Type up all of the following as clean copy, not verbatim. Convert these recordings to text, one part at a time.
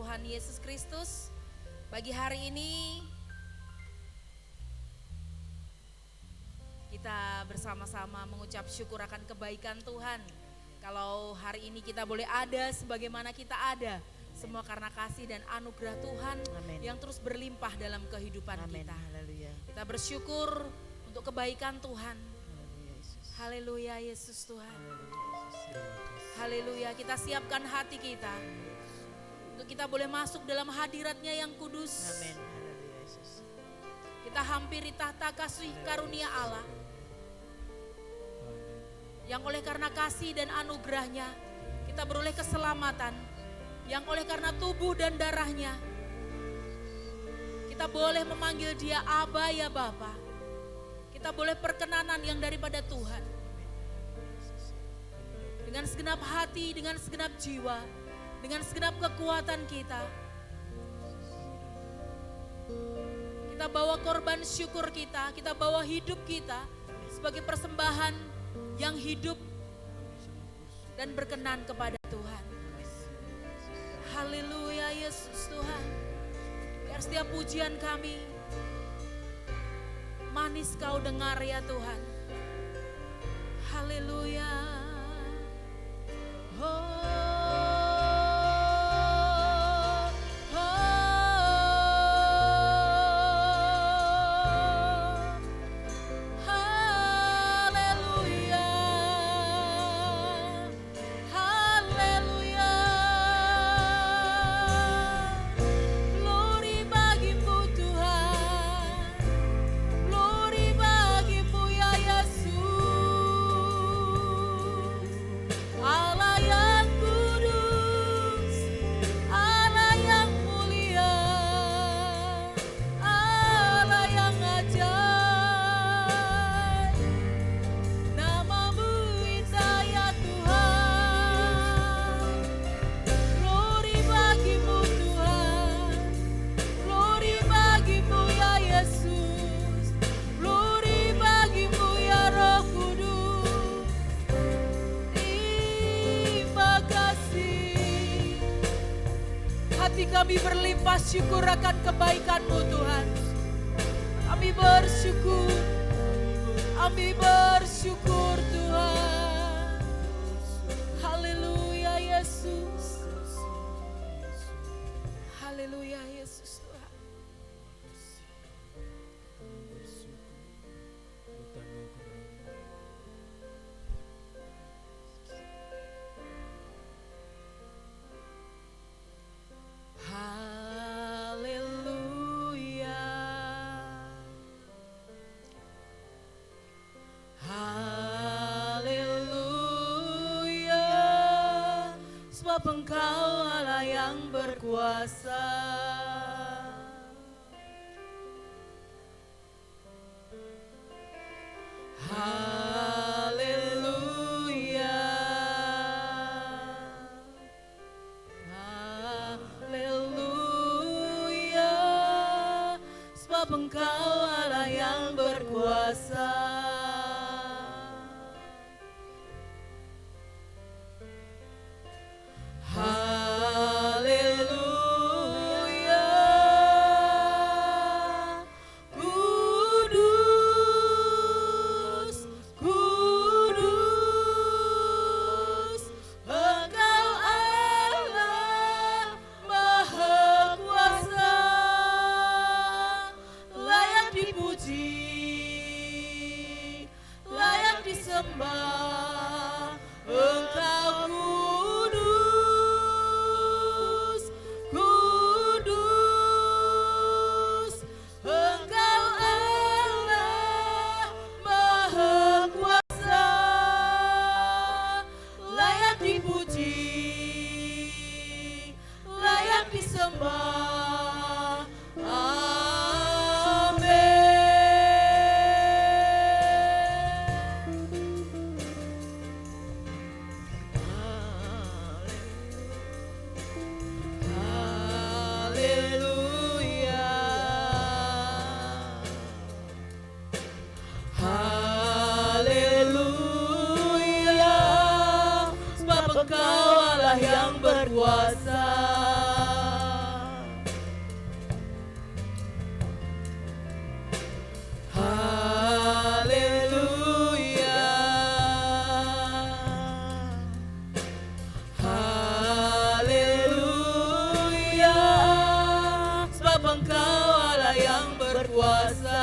Tuhan Yesus Kristus, pagi hari ini kita bersama-sama mengucap syukur akan kebaikan Tuhan. Kalau hari ini kita boleh ada sebagaimana kita ada, semua karena kasih dan anugerah Tuhan yang terus berlimpah dalam kehidupan kita. Kita bersyukur untuk kebaikan Tuhan. Haleluya Yesus Tuhan. Haleluya, kita siapkan hati kita untuk kita boleh masuk dalam hadirat-Nya yang kudus. Kita hampiri tahta kasih karunia Allah, yang oleh karena kasih dan anugerah-Nya kita beroleh keselamatan, yang oleh karena tubuh dan darah-Nya kita boleh memanggil Dia Aba ya Bapa. Kita boleh perkenanan yang daripada Tuhan. Dengan segenap hati, dengan segenap jiwa, dengan segenap kekuatan kita. Kita bawa korban syukur kita bawa hidup kita sebagai persembahan yang hidup dan berkenan kepada Tuhan. Haleluya Yesus Tuhan. Biar setiap pujian kami manis Kau dengar ya Tuhan. Haleluya. Kami berlimpah syukur akan kebaikan-Mu Tuhan. Kami bersyukur Tuhan. Haleluya Yesus. Haleluya Yesus Tuhan. Engkau Allah yang berkuasa. Haleluya. Haleluya. Sebab Engkau Allah yang berkuasa. Dipuji kuasa.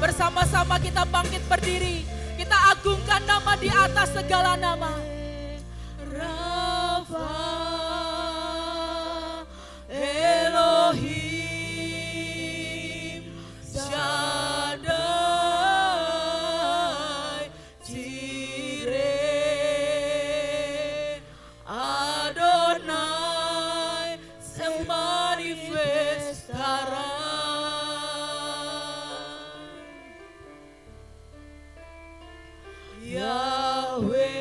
Bersama-sama kita bangkit berdiri, kita agungkan nama di atas segala nama. Rafa Elohim Shaddai Jireh Adonai semanifestara. Yahweh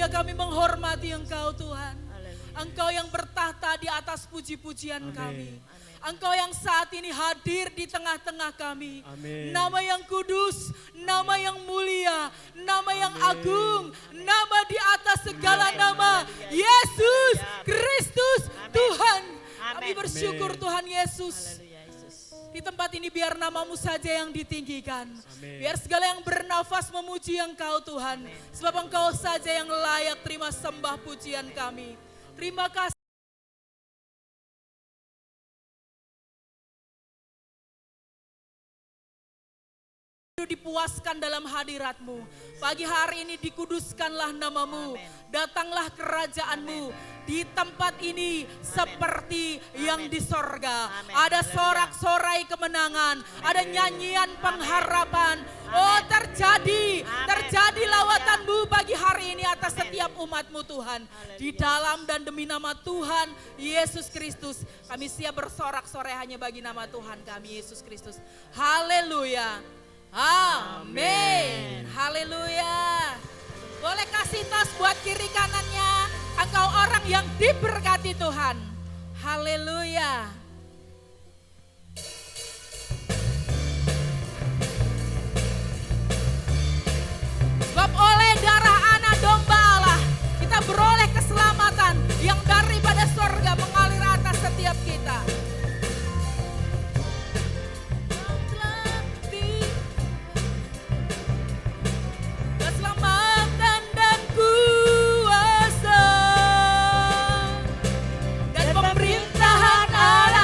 Haleluya, kami menghormati Engkau Tuhan. Engkau yang bertahta di atas puji-pujian kami. Engkau yang saat ini hadir di tengah-tengah kami. Nama yang kudus, nama yang mulia, nama yang agung, nama di atas segala nama. Yesus Kristus Tuhan. Kami bersyukur Tuhan Yesus. Di tempat ini biar namamu saja yang ditinggikan. Biar segala yang bernafas memuji Engkau Tuhan. Sebab Engkau saja yang layak terima sembah pujian kami. Terima kasih. Dipuaskan dalam hadirat-Mu. Pagi hari ini dikuduskanlah namamu. Datanglah kerajaan-Mu di tempat ini seperti yang di sorga. Ada sorak-sorai kemenangan, ada nyanyian pengharapan. Oh, terjadi lawatan-Mu pagi hari ini atas setiap umat-Mu Tuhan. Di dalam dan demi nama Tuhan Yesus Kristus, kami siap bersorak-sorai hanya bagi nama Tuhan kami Yesus Kristus. Haleluya. Amin. Haleluya. Boleh kasih tos buat kiri kanannya. Engkau orang yang diberkati Tuhan. Haleluya. Sebab oleh darah anak domba Allah, kita beroleh keselamatan yang daripada sorga mengalir atas setiap kita. Pemerintahan Allah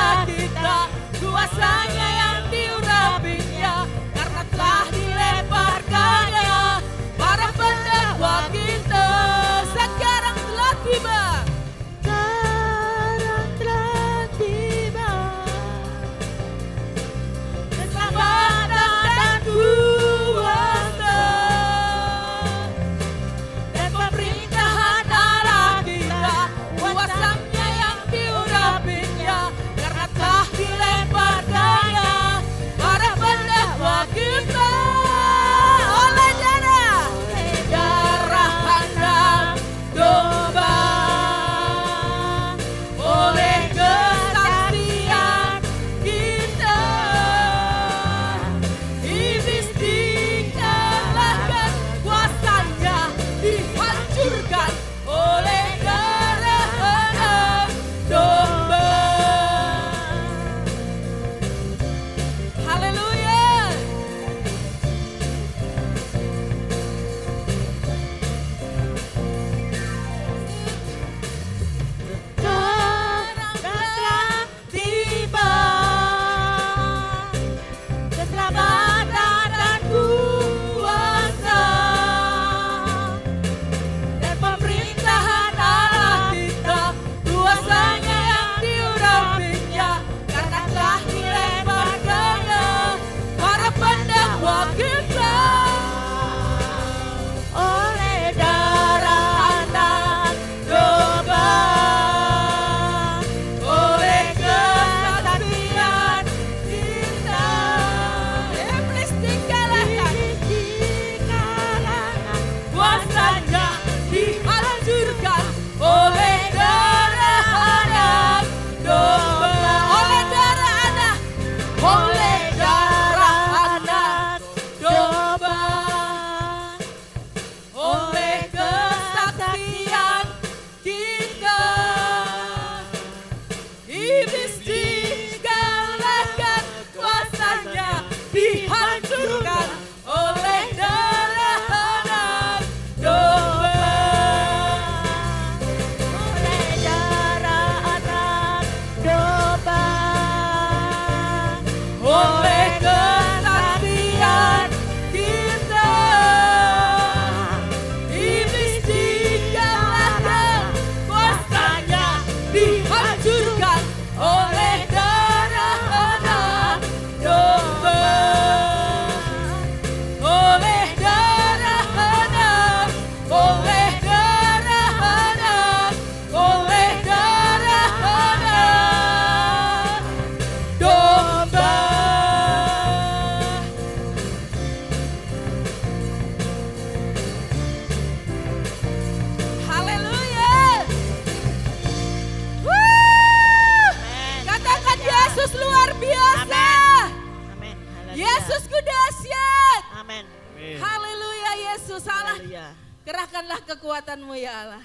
Kerahkanlah kekuatan-Mu ya Allah.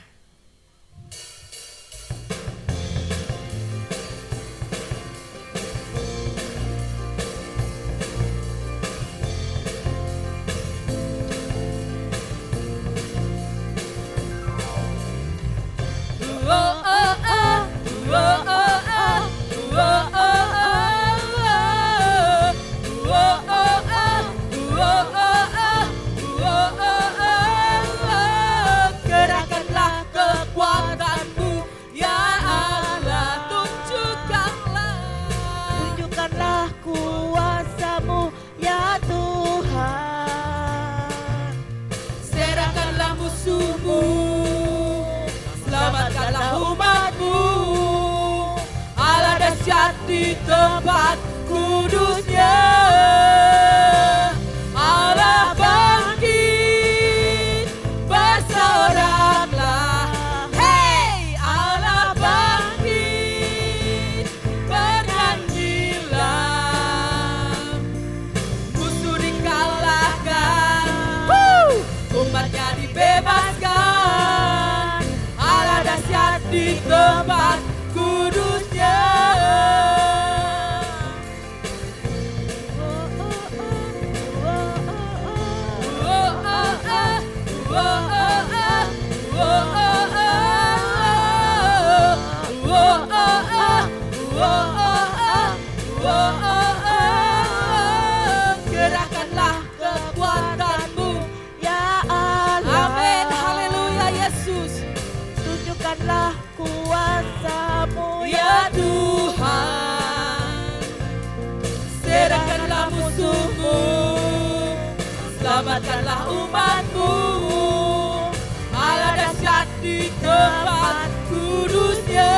Di tempat kudusnya, Allah bangkit, bersoraklah. Hei, Allah bangkit, bernyanyilah. Musuh dikalahkan, umatnya dibebaskan. Allah dahsyat di tempat kudusnya. Kerahkanlah kekuatan-Mu ya Allah. Amin, haleluya Yesus. Tunjukkanlah kuasa-Mu ya Tuhan. Serahkanlah musuh-Mu, selamatkanlah umat-Mu. Allah dahsyat di tempat kudusnya.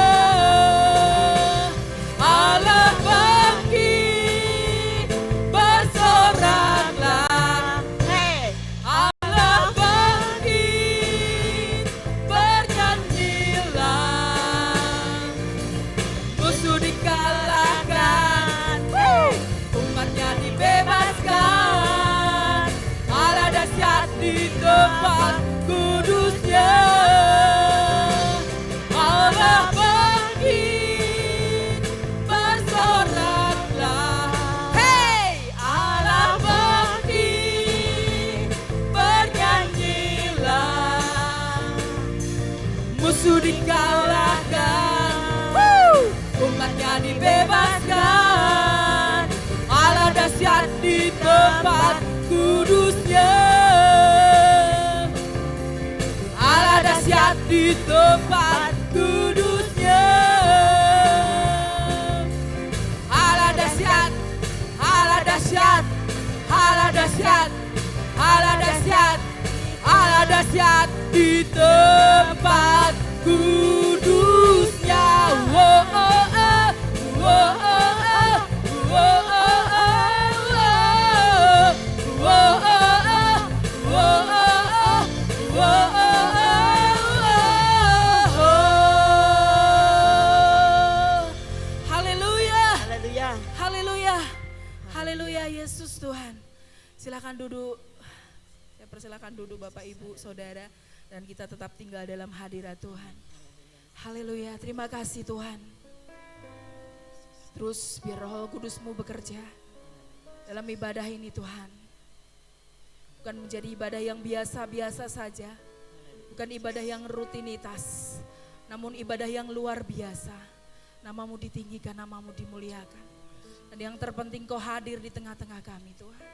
Allah bangkit, bersoraklah. Hey, Allah bangkit, bernyanyilah. Musuh dikalahkan, umatnya dibebaskan. Allah dahsyat di tempat kudusnya. Allah bangkit, bersoraklah. Hei, Allah bangkit, bernyanyilah. Musuh dikalahkan, umatnya dibebaskan. Allah dahsyat di tempat kudusnya. Allah dahsyat di tempat kudusnya. Allah dahsyat, Allah dahsyat, Allah dahsyat, Allah dahsyat, Allah dahsyat di tempat kudusnya. Wow, oh, oh, wow, oh, oh, wow, oh, oh, wow, oh, oh, wow, oh, wow, oh. Haleluya Yesus Tuhan. Silakan duduk. Saya persilakan duduk Bapak Ibu Saudara, dan kita tetap tinggal dalam hadirat Tuhan. Haleluya, terima kasih Tuhan. Terus biar Roh Kudus-Mu bekerja dalam ibadah ini Tuhan. Bukan menjadi ibadah yang biasa-biasa saja, bukan ibadah yang rutinitas, namun ibadah yang luar biasa. Nama-Mu ditinggikan, nama-Mu dimuliakan. Dan yang terpenting Kau hadir di tengah-tengah kami Tuhan.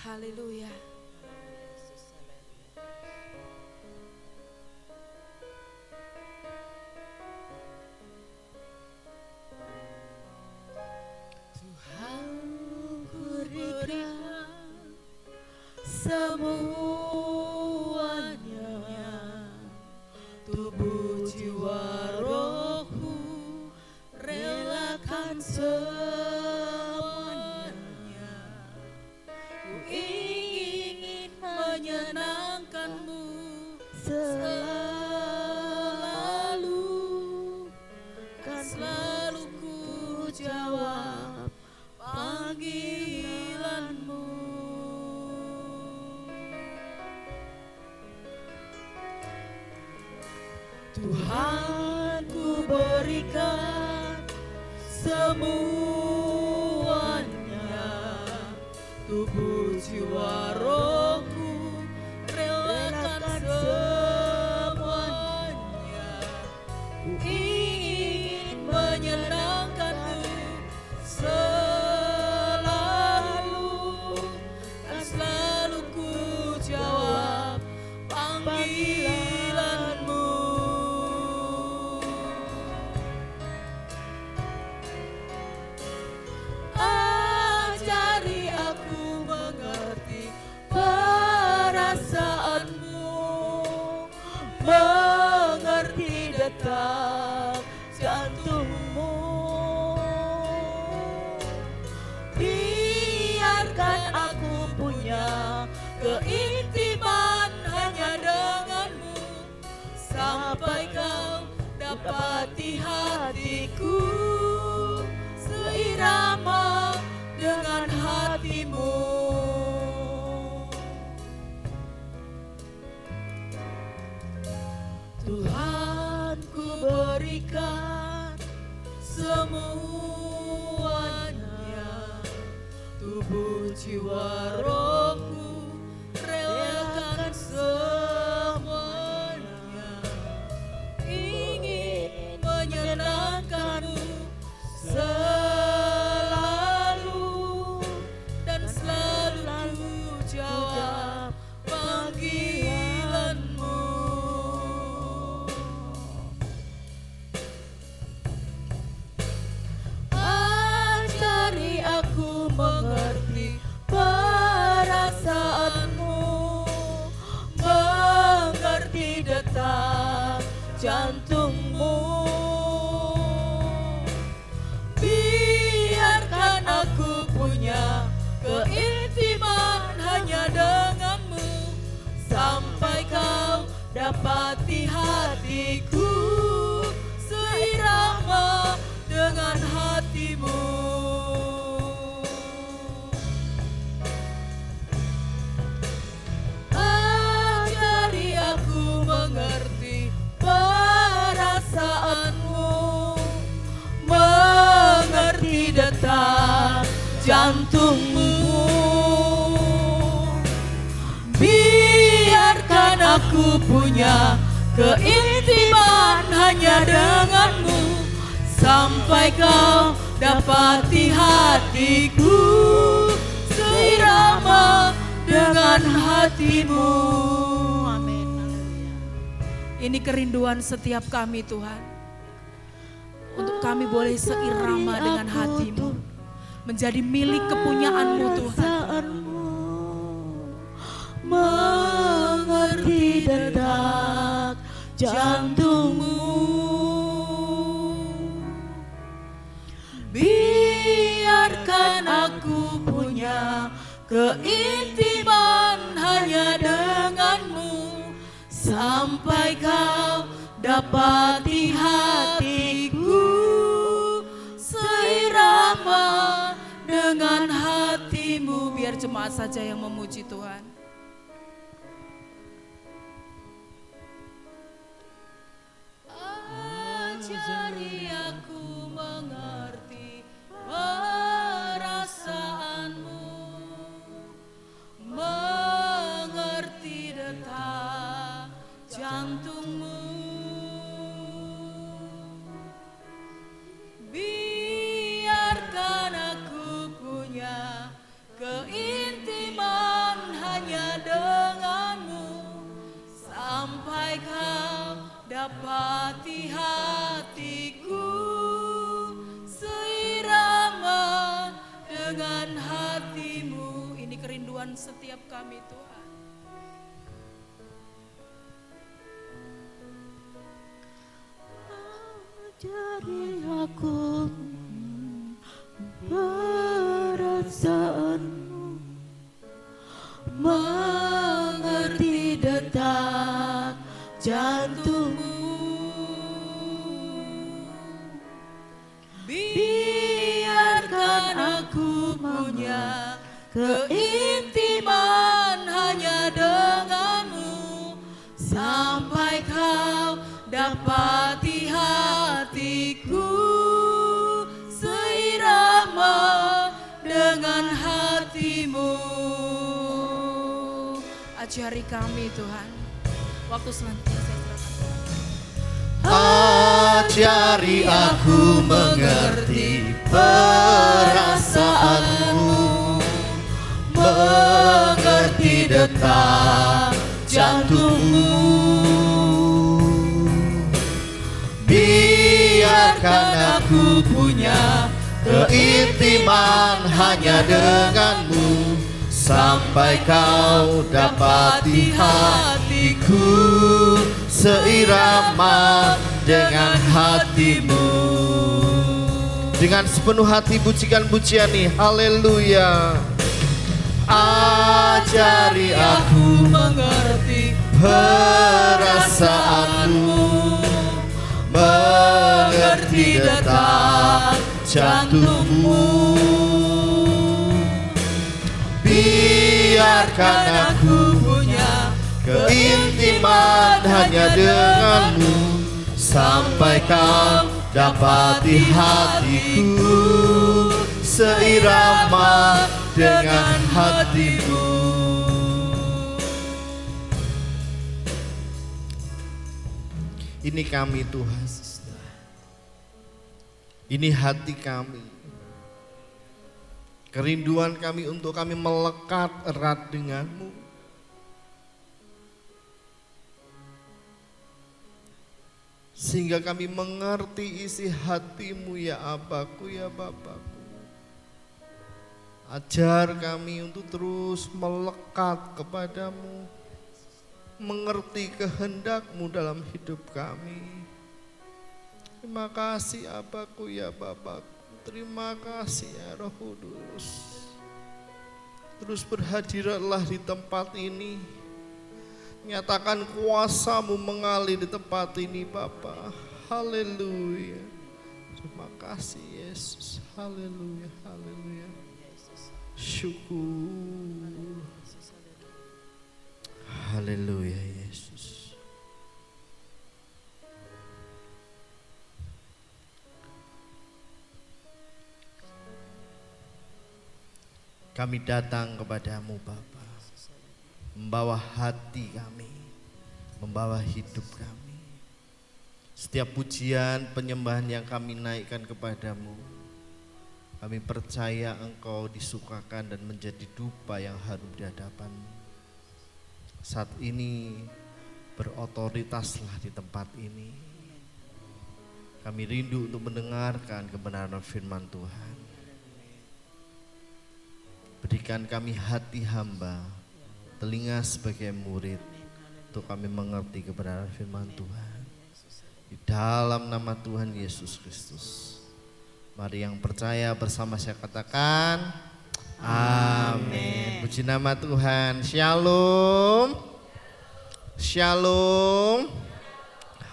Haleluya. Tuhan ku berikan semuanya, tubuh jiwa rohku relakan semuanya. Ku ingin menyenangkan-Mu selalu, kan selalu ku jawab panggilan-Mu. Tuhan ku berikan semuanya, tubuh jiwa rohku relakan semuanya. Ku ingin menyenangkanmu selalu, dan selalu ku jawab panggilanmu. Ajari aku mengerti perasaanmu, mengerti detak jantungmu. Biarkan aku punya keintiman hanya denganmu, sampai kau dapati hatiku seirama dengan hatimu. Tuhan ku berikan semuanya, tubuh jiwa rohku relakan semuanya. Ingin menyenangkanmu selalu, dan selalu ku jawab panggilanmu. Ajari aku mengerti perasaanmu, mengerti detak jantungmu. Biarkan aku punya keintiman hanya denganmu, sampai kau dapati hatiku seirama dengan hatimu. Ajari aku mengerti perasaanmu, mengerti detak jantungmu. Biarkan aku punya keintiman hanya denganmu, sampai kau dapati hatiku seirama dengan hatimu. Amin. Ini kerinduan setiap kami Tuhan, untuk kami boleh seirama dengan hatimu, menjadi milik kepunyaanmu Tuhan. Mengerti detak jantungmu. Biarkan aku punya keintiman hanya denganmu, sampai kau dapati hatiku seirama dengan hatimu. Biar jemaat saja yang memuji Tuhan. Ajari aku mengerti perasaanmu, mengerti detak jantungmu. Biarkan aku punya keintiman hanya denganmu, sampai kau dapati hatiku seirama dengan hatimu. Ini kerinduan setiap kami Tuhan. Ajari aku perasaanmu, mengerti detak jantungmu. Biarkan aku punya keintiman hanya denganmu, sampai kau dapati hatiku seirama dengan hatimu. Ajari kami Tuhan. Waktu selanjutnya saya serahkan. Ajari aku mengerti perasaanmu, mengerti detak jantungmu. Biarkan aku punya keintiman hanya denganmu, sampai kau dapati hatiku seirama dengan hatimu. Dengan sepenuh hati pujikan pujian nih, haleluya. Ajari aku mengerti perasaanmu, mengerti detak jantungmu. Biarkan aku punya keintiman hanya denganmu, sampai kau dapati hatiku seirama dengan hatimu. Ini kami Tuhan, ini hati kami, kerinduan kami untuk kami melekat erat denganmu. Sehingga kami mengerti isi hatimu ya Abaku ya Bapakku. Ajar kami untuk terus melekat kepadamu, mengerti kehendakmu dalam hidup kami. Terima kasih Abaku ya Bapakku. Terima kasih ya Roh Kudus. Terus berhadiratlah di tempat ini. Nyatakan kuasa-Mu mengalir di tempat ini Bapa. Haleluya. Terima kasih Yesus. Haleluya. Haleluya. Syukur. Haleluya Yesus. Kami datang kepadamu Bapa, membawa hati kami, membawa hidup kami. Setiap pujian, penyembahan yang kami naikkan kepadamu, kami percaya Engkau disukakan dan menjadi dupa yang harum di hadapan-Mu. Saat ini berotoritaslah di tempat ini. Kami rindu untuk mendengarkan kebenaran firman Tuhan. Berikan kami hati hamba, telinga sebagai murid, untuk kami mengerti kebenaran firman Tuhan. Di dalam nama Tuhan Yesus Kristus. Mari yang percaya bersama saya katakan amin. Puji nama Tuhan. Shalom. Shalom.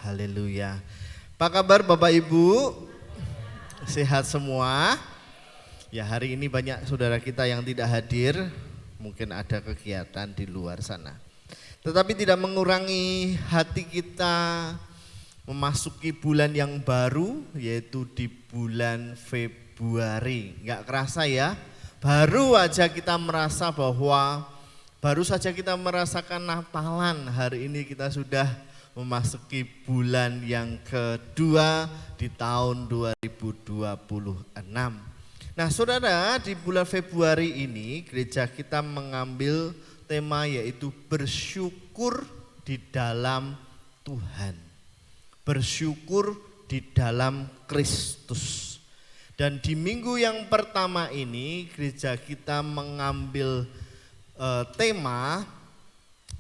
Haleluya. Apa kabar Bapak Ibu? Sehat semua? Ya, hari ini banyak saudara kita yang tidak hadir, mungkin ada kegiatan di luar sana. Tetapi tidak mengurangi hati kita memasuki bulan yang baru, yaitu di bulan Februari. Enggak kerasa ya, baru aja kita merasa bahwa baru saja kita merasakan Natalan, hari ini kita sudah memasuki bulan yang kedua di tahun 2026. Nah saudara, di bulan Februari ini gereja kita mengambil tema yaitu bersyukur di dalam Tuhan. Bersyukur di dalam Kristus. Dan di minggu yang pertama ini gereja kita mengambil tema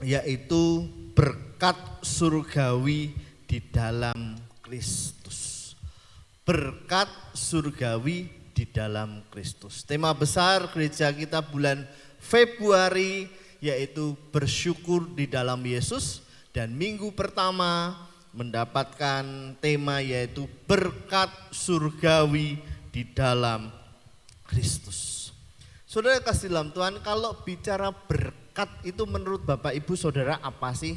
yaitu berkat surgawi di dalam Kristus. Berkat surgawi di dalam Kristus. Tema besar gereja kita bulan Februari yaitu bersyukur di dalam Yesus, dan minggu pertama mendapatkan tema yaitu berkat surgawi di dalam Kristus. Saudara kasih dalam Tuhan, kalau bicara berkat itu menurut Bapak Ibu Saudara apa sih?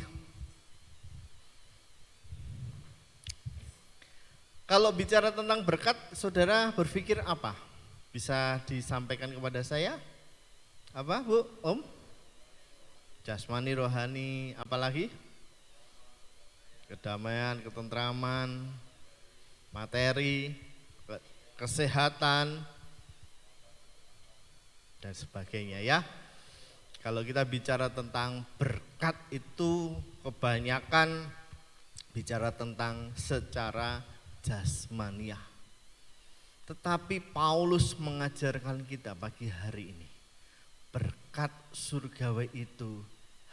Kalau bicara tentang berkat, saudara berpikir apa? Bisa disampaikan kepada saya? Apa Bu, Om? Jasmani, rohani, apalagi? Kedamaian, ketentraman, materi, kesehatan, dan sebagainya ya. Kalau kita bicara tentang berkat itu kebanyakan bicara tentang secara jasmaniah. Tetapi Paulus mengajarkan kita pagi hari ini, berkat surgawi itu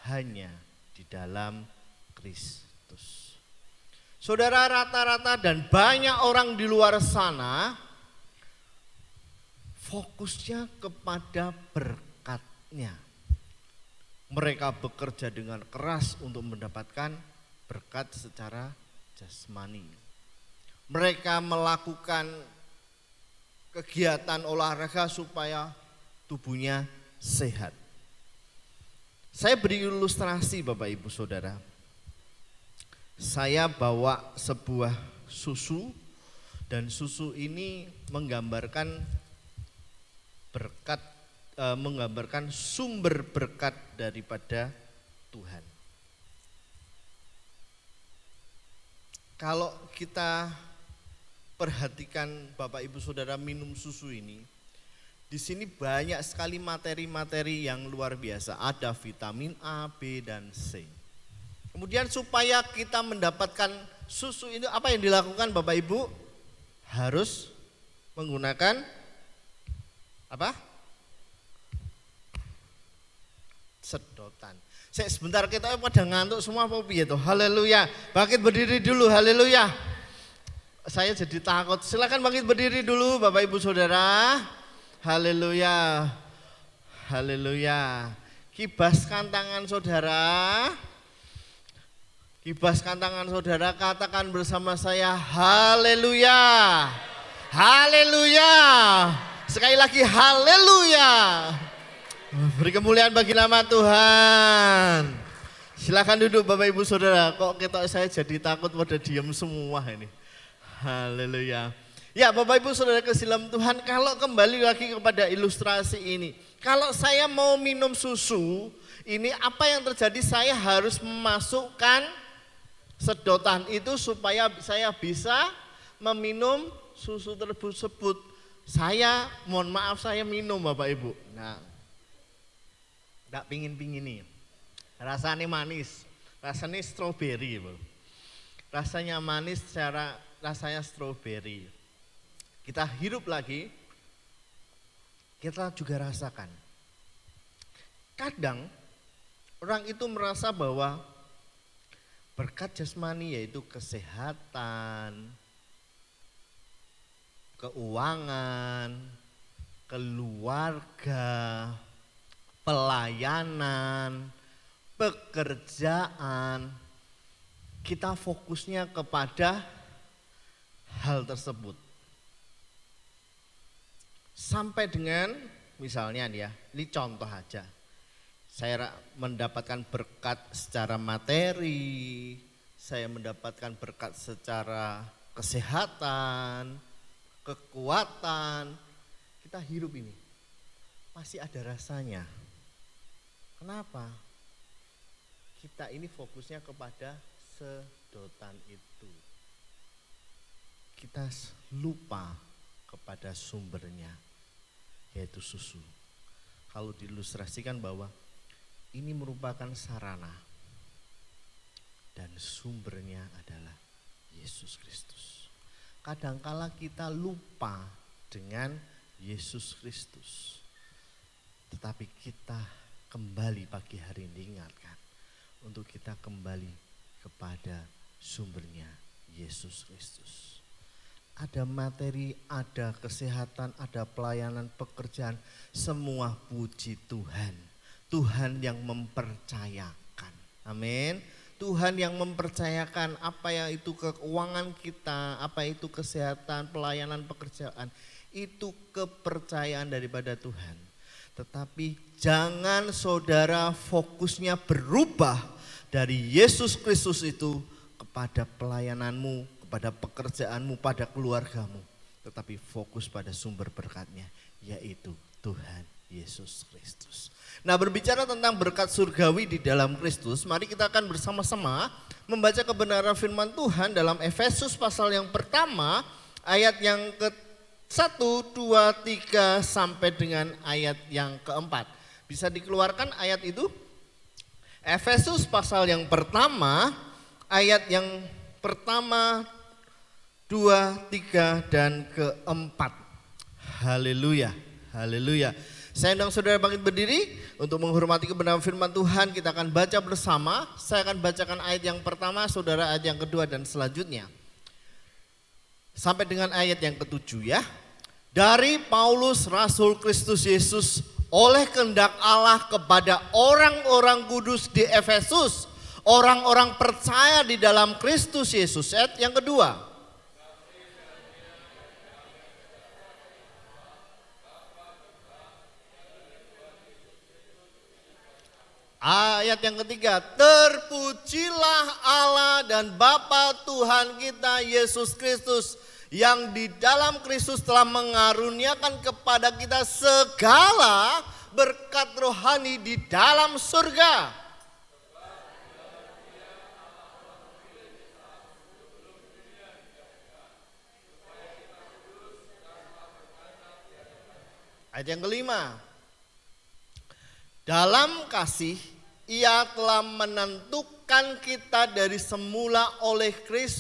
hanya di dalam Kristus. Saudara, rata-rata dan banyak orang di luar sana fokusnya kepada berkatnya. Mereka bekerja dengan keras untuk mendapatkan berkat secara jasmani. Mereka melakukan kegiatan olahraga supaya tubuhnya sehat. Saya beri ilustrasi Bapak Ibu Saudara. Saya bawa sebuah susu dan susu ini menggambarkan berkat, menggambarkan sumber berkat daripada Tuhan. Kalau kita perhatikan Bapak Ibu Saudara minum susu ini, di sini banyak sekali materi-materi yang luar biasa. Ada vitamin A, B, dan C. Kemudian supaya kita mendapatkan susu ini, apa yang dilakukan Bapak Ibu? Harus menggunakan apa? Sedotan. Sebentar, kita pada ngantuk semua apa piye tuh? Haleluya. Bangkit berdiri dulu, haleluya. Saya jadi takut. Silakan bangkit berdiri dulu Bapak Ibu Saudara. Haleluya. Haleluya. Kibaskan tangan saudara. Kibaskan tangan saudara, katakan bersama saya haleluya. Haleluya. Sekali lagi haleluya. Beri kemuliaan bagi nama Tuhan. Silakan duduk Bapak Ibu Saudara. Kok ketok saya jadi takut pada diam semua ini. Haleluya. Ya Bapak Ibu Saudara kasih dalam Tuhan, kalau kembali lagi kepada ilustrasi ini. Kalau saya mau minum susu, ini apa yang terjadi? Saya harus memasukkan sedotan itu supaya saya bisa meminum susu tersebut. Saya, mohon maaf saya minum Bapak Ibu. Nah, enggak pingin-pingin nih. Rasanya manis, rasanya stroberi. Rasanya manis secara rasanya stroberi. Kita hirup lagi, kita juga rasakan. Kadang orang itu merasa bahwa berkat jasmani yaitu kesehatan, keuangan, keluarga, pelayanan, pekerjaan, kita fokusnya kepada hal tersebut. Sampai dengan misalnya nih ya, ini contoh aja. Saya mendapatkan berkat secara materi, saya mendapatkan berkat secara kesehatan, kekuatan. Kita hidup ini masih ada rasanya. Kenapa? Kita ini fokusnya kepada sedotan itu. Kita lupa kepada sumbernya, yaitu susu. Kalau diilustrasikan bahwa ini merupakan sarana dan sumbernya adalah Yesus Kristus. Kadangkala kita lupa dengan Yesus Kristus, tetapi kita kembali pagi hari ini diingatkan untuk kita kembali kepada sumbernya Yesus Kristus. Ada materi, ada kesehatan, ada pelayanan, pekerjaan, semua puji Tuhan. Tuhan yang mempercayakan, amin. Tuhan yang mempercayakan apa yang itu keuangan kita, apa itu kesehatan, pelayanan, pekerjaan, itu kepercayaan daripada Tuhan. Tetapi jangan saudara fokusnya berubah dari Yesus Kristus itu kepada pelayananmu, pada pekerjaanmu, pada keluargamu, tetapi fokus pada sumber berkatnya, yaitu Tuhan Yesus Kristus. Nah, berbicara tentang berkat surgawi di dalam Kristus, mari kita akan bersama-sama membaca kebenaran firman Tuhan dalam Efesus pasal yang pertama, ayat yang ke-1, 2, 3 sampai dengan ayat yang keempat. Bisa dikeluarkan ayat itu? Efesus pasal yang pertama, ayat yang pertama, 2, 3 dan keempat. Haleluya, haleluya. Saya undang saudara bangkit berdiri untuk menghormati kebenaran firman Tuhan. Kita akan baca bersama. Saya akan bacakan ayat yang pertama, saudara ayat yang kedua dan selanjutnya. Sampai dengan ayat yang ke-7 ya. Dari Paulus Rasul Kristus Yesus oleh kehendak Allah kepada orang-orang kudus di Efesus, orang-orang percaya di dalam Kristus Yesus. Ayat yang kedua. Ayat yang ketiga, terpujilah Allah dan Bapa Tuhan kita Yesus Kristus, yang di dalam Kristus telah mengaruniakan kepada kita segala berkat rohani di dalam surga. Ayat yang kelima, dalam kasih Ia telah menentukan kita dari semula oleh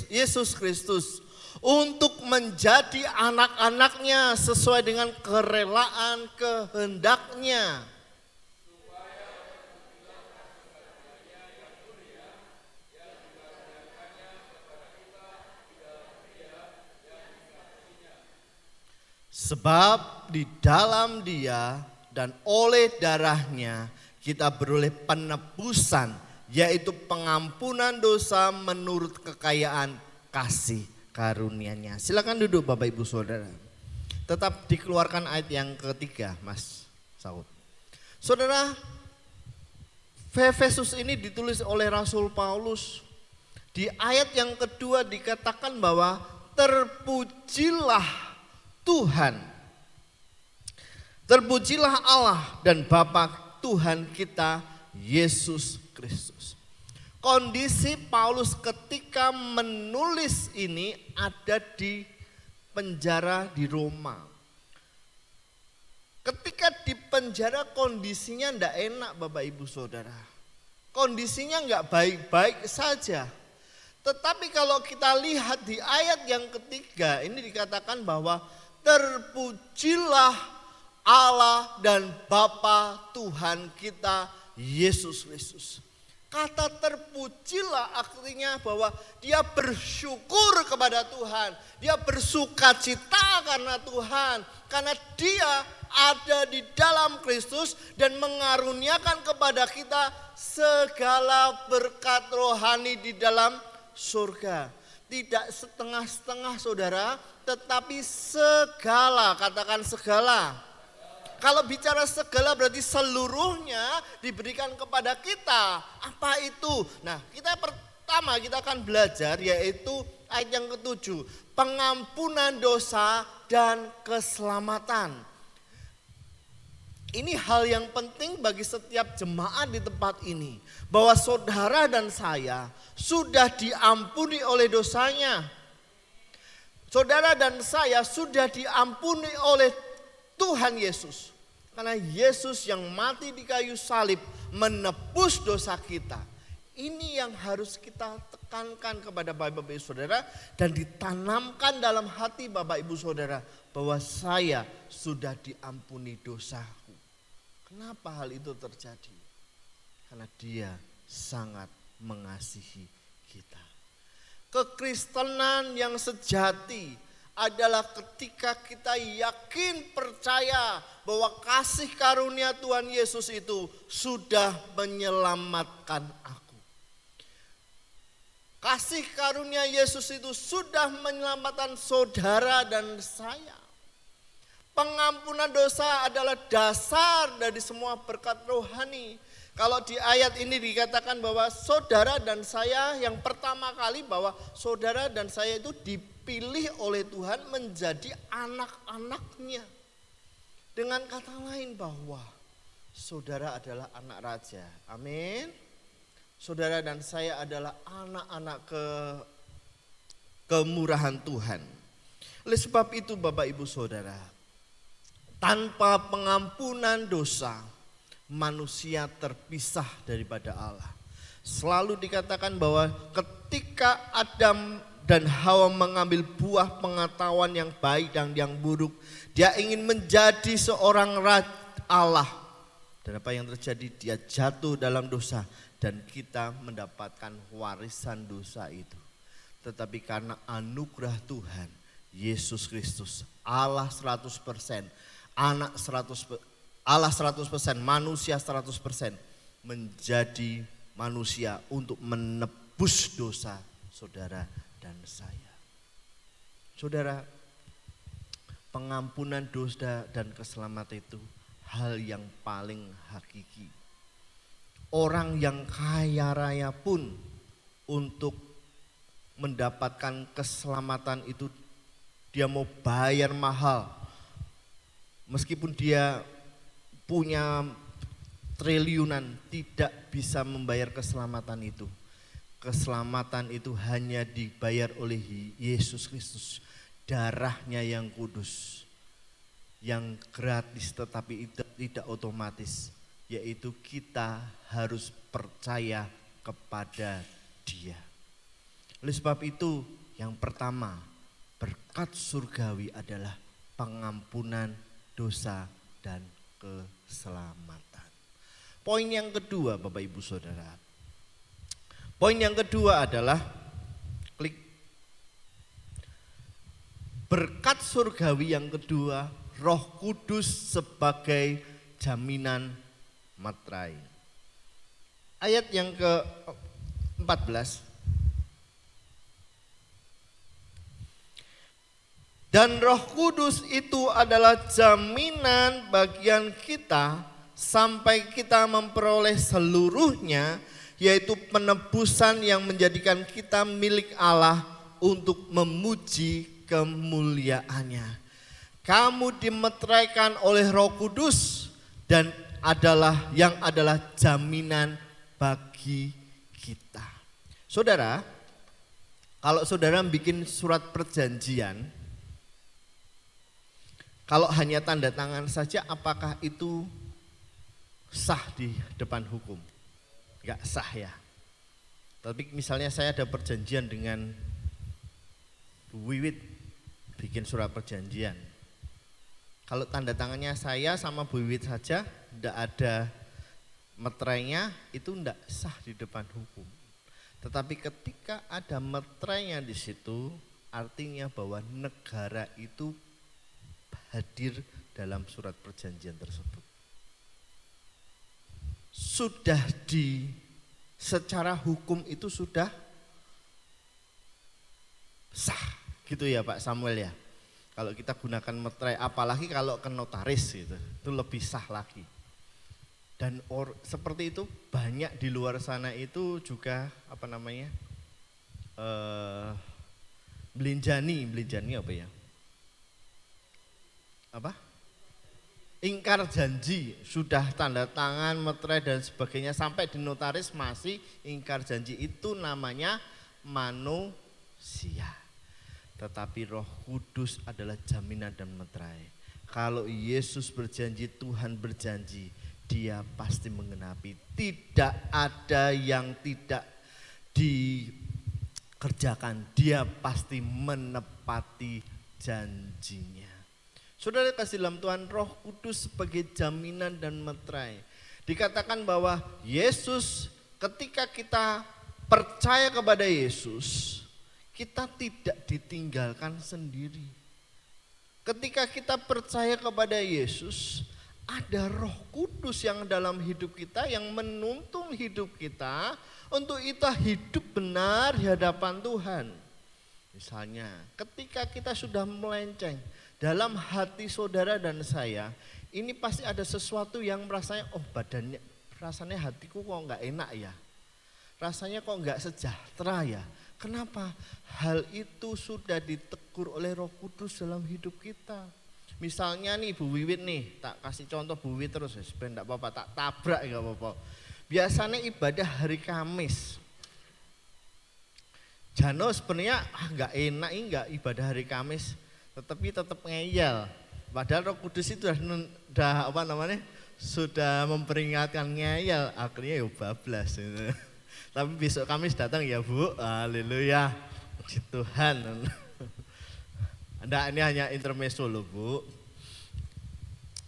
Yesus Kristus untuk menjadi anak-anaknya sesuai dengan kerelaan kehendaknya. Sebab di dalam Dia dan oleh darahnya kita beroleh penebusan, yaitu pengampunan dosa menurut kekayaan kasih karunia-Nya. Silakan duduk Bapak Ibu Saudara. Tetap dikeluarkan ayat yang ketiga, Mas Saud. Saudara, Efesus ini ditulis oleh Rasul Paulus. Di ayat yang kedua dikatakan bahwa terpujilah Tuhan. Terpujilah Allah dan Bapa Tuhan kita Yesus Kristus. Kondisi Paulus ketika menulis ini ada di penjara di Roma. Ketika di penjara kondisinya tidak enak Bapak Ibu Saudara. Kondisinya enggak baik-baik saja. Tetapi kalau kita lihat di ayat yang ketiga ini dikatakan bahwa terpujilah Allah dan Bapa Tuhan kita Yesus Kristus. Kata terpujilah artinya bahwa dia bersyukur kepada Tuhan. Dia bersukacita karena Tuhan. Karena dia ada di dalam Kristus dan mengaruniakan kepada kita segala berkat rohani di dalam surga. Tidak setengah-setengah saudara, tetapi segala, katakan segala. Kalau bicara segala berarti seluruhnya diberikan kepada kita. Apa itu? Nah, pertama kita akan belajar yaitu ayat yang ke-7. Pengampunan dosa dan keselamatan. Ini hal yang penting bagi setiap jemaat di tempat ini. Bahwa saudara dan saya sudah diampuni oleh dosanya. Saudara dan saya sudah diampuni oleh Tuhan Yesus. Karena Yesus yang mati di kayu salib menebus dosa kita. Ini yang harus kita tekankan kepada Bapak Ibu Saudara dan ditanamkan dalam hati Bapak Ibu Saudara bahwa saya sudah diampuni dosaku. Kenapa hal itu terjadi? Karena Dia sangat mengasihi kita. Kekristenan yang sejati adalah ketika kita yakin percaya bahwa kasih karunia Tuhan Yesus itu sudah menyelamatkan aku. Kasih karunia Yesus itu sudah menyelamatkan saudara dan saya. Pengampunan dosa adalah dasar dari semua berkat rohani. Kalau di ayat ini dikatakan bahwa saudara dan saya, yang pertama kali bahwa saudara dan saya itu dipilih oleh Tuhan menjadi anak-anaknya. Dengan kata lain bahwa saudara adalah anak raja. Amin. Saudara dan saya adalah anak-anak kemurahan Tuhan. Oleh sebab itu Bapak Ibu Saudara, tanpa pengampunan dosa, manusia terpisah daripada Allah. Selalu dikatakan bahwa ketika Adam dan Hawa mengambil buah pengetahuan yang baik dan yang buruk, dia ingin menjadi seorang Allah. Dan apa yang terjadi? Dia jatuh dalam dosa dan kita mendapatkan warisan dosa itu. Tetapi karena anugerah Tuhan, Yesus Kristus, Allah 100%, anak 100%, Allah 100%, manusia 100%, menjadi manusia untuk menebus dosa saudara dan saya. Saudara, pengampunan dosa dan keselamatan itu hal yang paling hakiki. Orang yang kaya raya pun untuk mendapatkan keselamatan itu dia mau bayar mahal. Meskipun dia punya triliunan, tidak bisa membayar keselamatan itu. Keselamatan itu hanya dibayar oleh Yesus Kristus, darahnya yang kudus, yang gratis tetapi tidak otomatis, yaitu kita harus percaya kepada Dia. Oleh sebab itu yang pertama, berkat surgawi adalah pengampunan dosa dan keselamatan. Poin yang kedua Bapak Ibu Saudara. Poin yang kedua adalah klik. Berkat surgawi yang kedua, Roh Kudus sebagai jaminan materai. Ayat yang ke-14. Dan Roh Kudus itu adalah jaminan bagian kita sampai kita memperoleh seluruhnya, yaitu penebusan yang menjadikan kita milik Allah untuk memuji kemuliaannya. Kamu dimeteraikan oleh Roh Kudus dan adalah jaminan bagi kita. Saudara, kalau saudara bikin surat perjanjian, kalau hanya tanda tangan saja, apakah itu sah di depan hukum? Enggak sah ya. Tapi misalnya saya ada perjanjian dengan Bu Wiwit, bikin surat perjanjian. Kalau tanda tangannya saya sama Bu Wiwit saja, enggak ada meterainya, itu enggak sah di depan hukum. Tetapi ketika ada meterainya di situ, artinya bahwa negara itu hadir dalam surat perjanjian tersebut. Sudah secara hukum itu sudah sah gitu ya Pak Samuel ya. Kalau kita gunakan meterai, apalagi kalau ke notaris gitu, itu lebih sah lagi. Dan seperti itu banyak di luar sana itu juga belinjani apa ya? Ingkar janji, sudah tanda tangan, meterai dan sebagainya, sampai di notaris masih ingkar janji, itu namanya manusia. Tetapi Roh Kudus adalah jaminan dan meterai. Kalau Yesus berjanji, Tuhan berjanji, Dia pasti mengenapi. Tidak ada yang tidak dikerjakan, Dia pasti menepati janjinya. Saudara kasih dalam Tuhan, Roh Kudus sebagai jaminan dan meterai. Dikatakan bahwa Yesus, ketika kita percaya kepada Yesus, kita tidak ditinggalkan sendiri. Ketika kita percaya kepada Yesus, ada Roh Kudus yang dalam hidup kita, yang menuntun hidup kita untuk kita hidup benar di hadapan Tuhan. Misalnya ketika kita sudah melenceng, dalam hati saudara dan saya, ini pasti ada sesuatu yang merasanya, oh badannya rasanya hatiku kok nggak enak ya. Rasanya kok nggak sejahtera ya. Kenapa? Hal itu sudah ditegur oleh Roh Kudus dalam hidup kita. Misalnya nih Bu Wiwit nih, tak kasih contoh Bu Wiwit terus, sebenarnya enggak apa-apa, tak tabrak enggak apa-apa. Biasanya ibadah hari Kamis. Jano sebenarnya enggak enak enggak ibadah hari Kamis, tetapi tetap ngeyel. Padahal Roh Kudus itu sudah apa namanya? Sudah memperingatkan ngeyel, akhirnya ya bablas. Tapi besok Kamis datang ya Bu, haleluya, puji Tuhan. Anda ini hanya intermezzo loh Bu.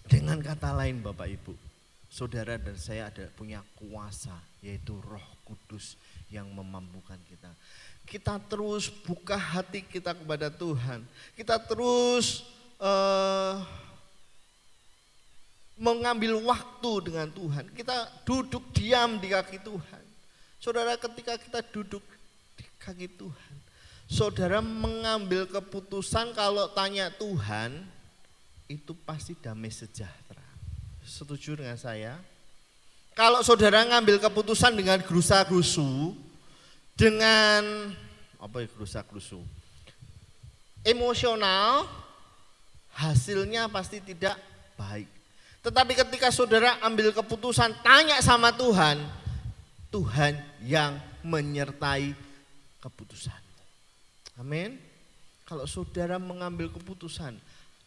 Dengan kata lain Bapak Ibu, saudara dan saya ada punya kuasa, yaitu Roh Kudus yang memampukan kita. Kita terus buka hati kita kepada Tuhan. Kita terus mengambil waktu dengan Tuhan. Kita duduk diam di kaki Tuhan. Saudara, ketika kita duduk di kaki Tuhan, saudara mengambil keputusan, kalau tanya Tuhan, itu pasti damai sejahtera. Setuju dengan saya? Kalau saudara ngambil keputusan dengan gerusa-gerusu, dengan apa ya gerusa-gerusu, emosional, hasilnya pasti tidak baik. Tetapi ketika saudara ambil keputusan, tanya sama Tuhan, Tuhan yang menyertai keputusan. Amin. Kalau saudara mengambil keputusan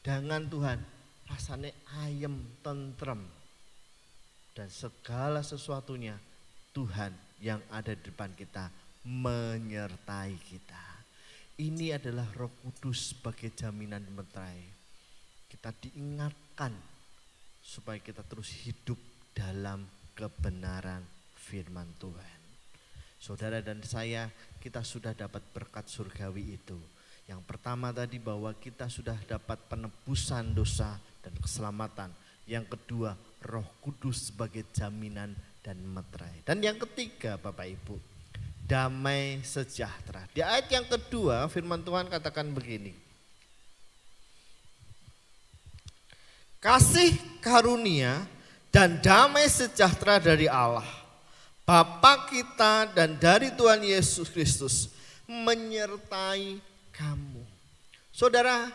dengan Tuhan, rasanya ayem, tentrem, dan segala sesuatunya Tuhan yang ada di depan kita menyertai kita. Ini adalah Roh Kudus sebagai jaminan menyertai. Kita diingatkan supaya kita terus hidup dalam kebenaran firman Tuhan. Saudara dan saya, kita sudah dapat berkat surgawi itu. Yang pertama tadi bahwa kita sudah dapat penebusan dosa dan keselamatan. Yang kedua, Roh Kudus sebagai jaminan dan meterai. Dan yang ketiga Bapak Ibu, damai sejahtera. Di ayat yang kedua firman Tuhan katakan begini. Kasih karunia dan damai sejahtera dari Allah Bapa kita dan dari Tuhan Yesus Kristus menyertai kamu. Saudara,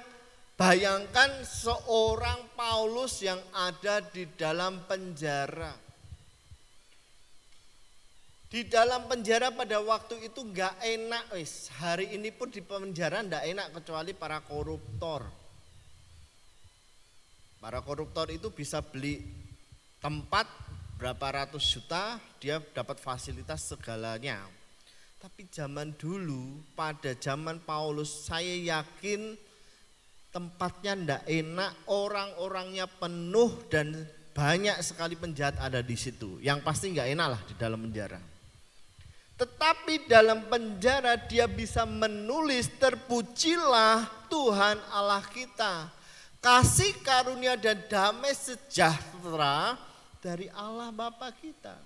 bayangkan seorang Paulus yang ada di dalam penjara. Di dalam penjara pada waktu itu enggak enak, wis. Hari ini pun di penjara enggak enak kecuali para koruptor. Para koruptor itu bisa beli tempat berapa ratus juta, dia dapat fasilitas segalanya. Tapi zaman dulu, pada zaman Paulus, saya yakin tempatnya enggak enak, orang-orangnya penuh dan banyak sekali penjahat ada di situ. Yang pasti enggak enak lah di dalam penjara. Tetapi dalam penjara dia bisa menulis, terpujilah Tuhan Allah kita, kasih karunia dan damai sejahtera dari Allah Bapa kita.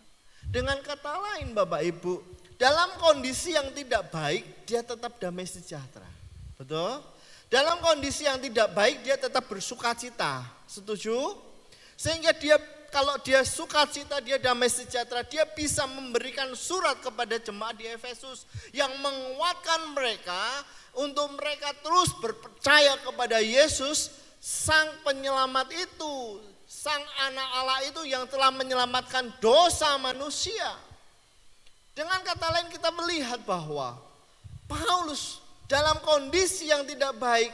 Dengan kata lain Bapak Ibu, dalam kondisi yang tidak baik dia tetap damai sejahtera. Betul? Dalam kondisi yang tidak baik dia tetap bersukacita. Setuju? Sehingga dia, kalau dia sukacita, dia damai sejahtera, dia bisa memberikan surat kepada jemaat di Efesus yang menguatkan mereka untuk mereka terus percaya kepada Yesus, Sang Penyelamat itu, Sang Anak Allah itu yang telah menyelamatkan dosa manusia. Dengan kata lain kita melihat bahwa Paulus dalam kondisi yang tidak baik,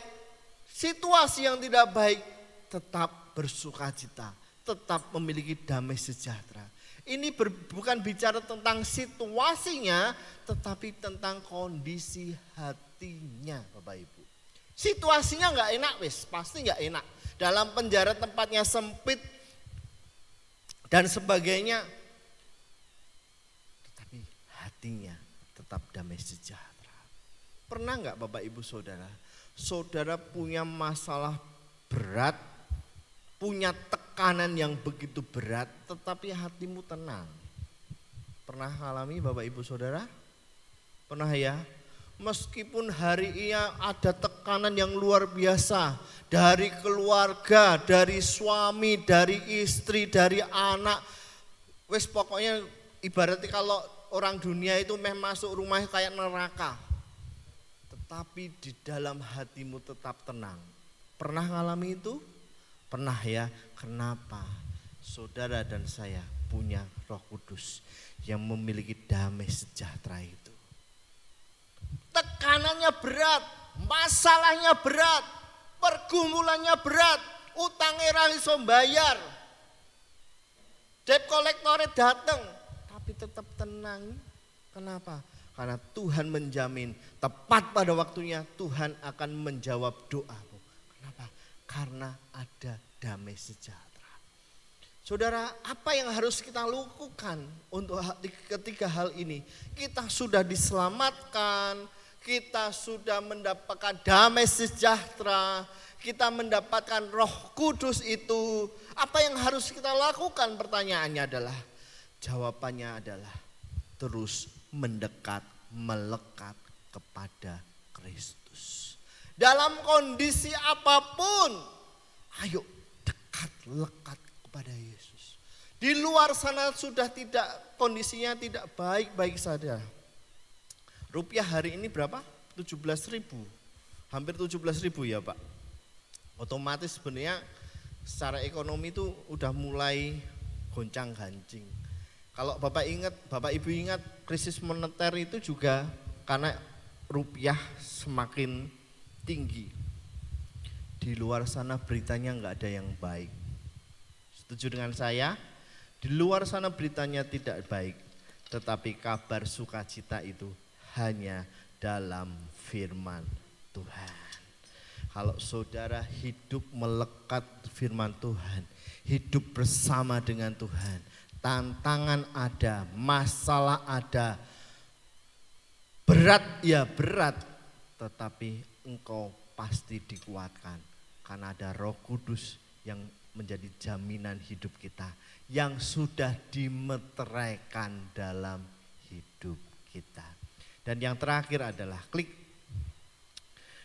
situasi yang tidak baik, tetap bersukacita, tetap memiliki damai sejahtera. Ini bukan bicara tentang situasinya, tetapi tentang kondisi hatinya Bapak Ibu. Situasinya enggak enak wis, pasti enggak enak. Dalam penjara tempatnya sempit dan sebagainya. Tetapi hatinya tetap damai sejahtera. Pernah enggak Bapak Ibu Saudara, saudara punya masalah berat, punya tekanan yang begitu berat, tetapi hatimu tenang? Pernah alami Bapak Ibu Saudara? Pernah ya? Meskipun hari ini ada tekanan yang luar biasa dari keluarga, dari suami, dari istri, dari anak, Wis pokoknya ibaratnya kalau orang dunia itu masuk rumah kayak neraka. Tetapi di dalam hatimu tetap tenang. Pernah ngalami itu? Pernah ya. Kenapa? Saudara dan saya punya Roh Kudus yang memiliki damai sejahtera itu. Tekanannya berat, masalahnya berat, pergumulannya berat, utangnya ra iso bayar. Debt collector datang, tapi tetap tenang. Kenapa? Karena Tuhan menjamin tepat pada waktunya Tuhan akan menjawab doamu. Kenapa? Karena ada damai sejahtera. Saudara, apa yang harus kita lakukan untuk ketiga hal ini? Kita sudah diselamatkan, kita sudah mendapatkan damai sejahtera, kita mendapatkan Roh Kudus itu. Apa yang harus kita lakukan? Pertanyaannya adalah, jawabannya adalah terus mendekat, melekat kepada Kristus. Dalam kondisi apapun, ayo dekat, lekat kepada Yesus. Di luar sana sudah tidak, kondisinya tidak baik-baik saja. Rupiah hari ini berapa? 17.000. Hampir 17.000 ya Pak. Otomatis sebenarnya secara ekonomi itu udah mulai goncang-gancing. Kalau Bapak Ibu ingat krisis moneter itu juga karena rupiah semakin tinggi. Di luar sana beritanya enggak ada yang baik. Setuju dengan saya? Di luar sana beritanya tidak baik, tetapi kabar sukacita itu hanya dalam firman Tuhan. Kalau saudara hidup melekat firman Tuhan, hidup bersama dengan Tuhan, tantangan ada, masalah ada, berat ya berat, tetapi engkau pasti dikuatkan karena ada Roh Kudus yang menjadi jaminan hidup kita yang sudah dimeteraikan dalam hidup kita. Dan yang terakhir adalah klik.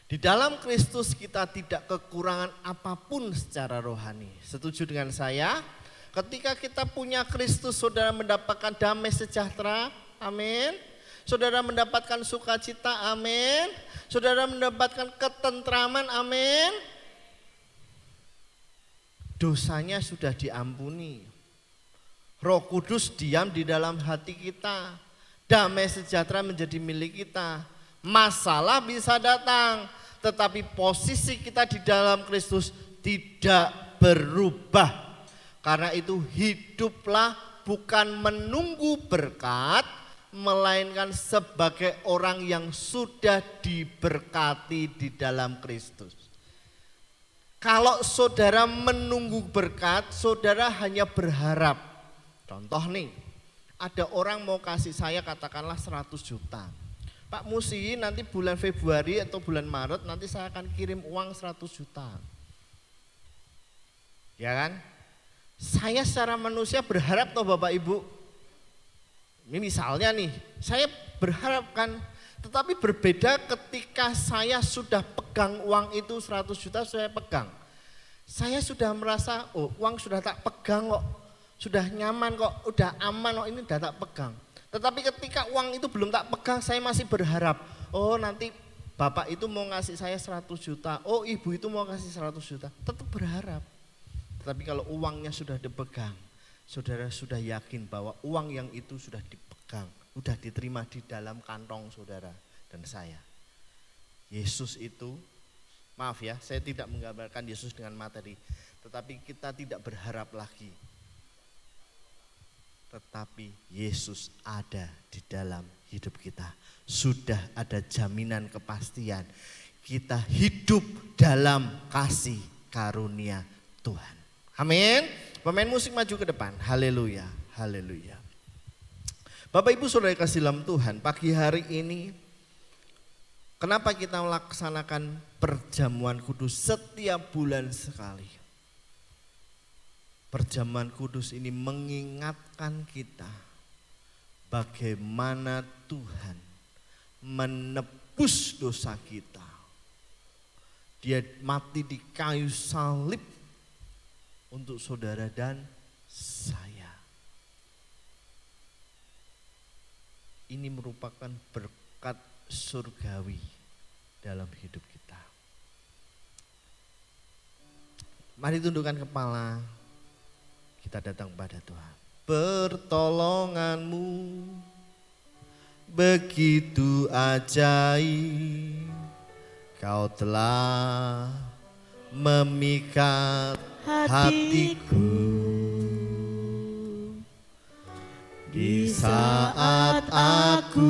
Di dalam Kristus kita tidak kekurangan apapun secara rohani. Setuju dengan saya? Ketika kita punya Kristus, saudara mendapatkan damai sejahtera, amin. Saudara mendapatkan sukacita, amin. Saudara mendapatkan ketentraman, amin. Dosanya sudah diampuni. Roh Kudus diam di dalam hati kita. Damai sejahtera menjadi milik kita. Masalah bisa datang, tetapi posisi kita di dalam Kristus tidak berubah. Karena itu hiduplah bukan menunggu berkat, melainkan sebagai orang yang sudah diberkati di dalam Kristus. Kalau saudara menunggu berkat, saudara hanya berharap. Contoh nih, ada orang mau kasih saya katakanlah 100 juta. Pak Musi, nanti bulan Februari atau bulan Maret nanti saya akan kirim uang 100 juta. Ya kan? Saya secara manusia berharap toh Bapak Ibu. Ini misalnya nih, saya berharap kan, tetapi berbeda ketika saya sudah pegang uang itu 100 juta saya pegang. Saya sudah merasa, oh uang sudah tak pegang kok, sudah nyaman kok, udah aman kok, ini udah tak pegang. Tetapi ketika uang itu belum tak pegang, saya masih berharap, oh nanti bapak itu mau ngasih saya 100 juta, oh ibu itu mau kasih 100 juta, tetap berharap. Tetapi kalau uangnya sudah dipegang, saudara sudah yakin bahwa uang yang itu sudah dipegang, sudah diterima di dalam kantong saudara dan saya. Yesus itu, maaf ya, saya tidak menggambarkan Yesus dengan materi, tetapi kita tidak berharap lagi. Tetapi Yesus ada di dalam hidup kita. Sudah ada jaminan kepastian. Kita hidup dalam kasih karunia Tuhan. Amin. Pemain musik maju ke depan. Haleluya, haleluya. Bapak Ibu Saudara kasih dalam Tuhan, pagi hari ini kenapa kita melaksanakan perjamuan kudus setiap bulan sekali? Perjamuan kudus ini mengingatkan kita bagaimana Tuhan menebus dosa kita. Dia mati di kayu salib untuk saudara dan saya. ini merupakan berkat surgawi dalam hidup kita. Mari tundukkan kepala, kita datang pada Tuhan. Pertolongan-Mu begitu ajaib, Kau telah memikat hatiku. Di saat aku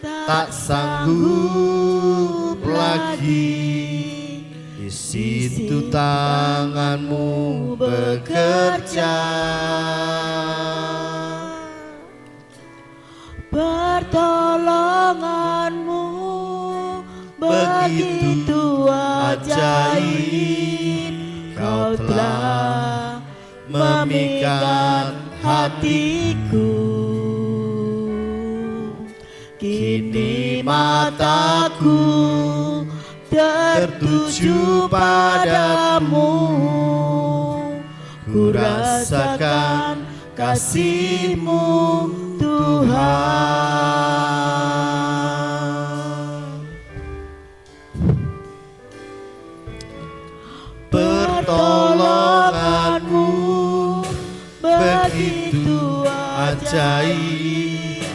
tak sanggup lagi, di situ tangan-Mu bekerja. Pertolongan-Mu begitu ajaib, Kau telah memikat hatiku. Kini mataku tertuju padamu, ku rasakan kasih-Mu Tuhan. Pertolongan-Mu begitu ajaib,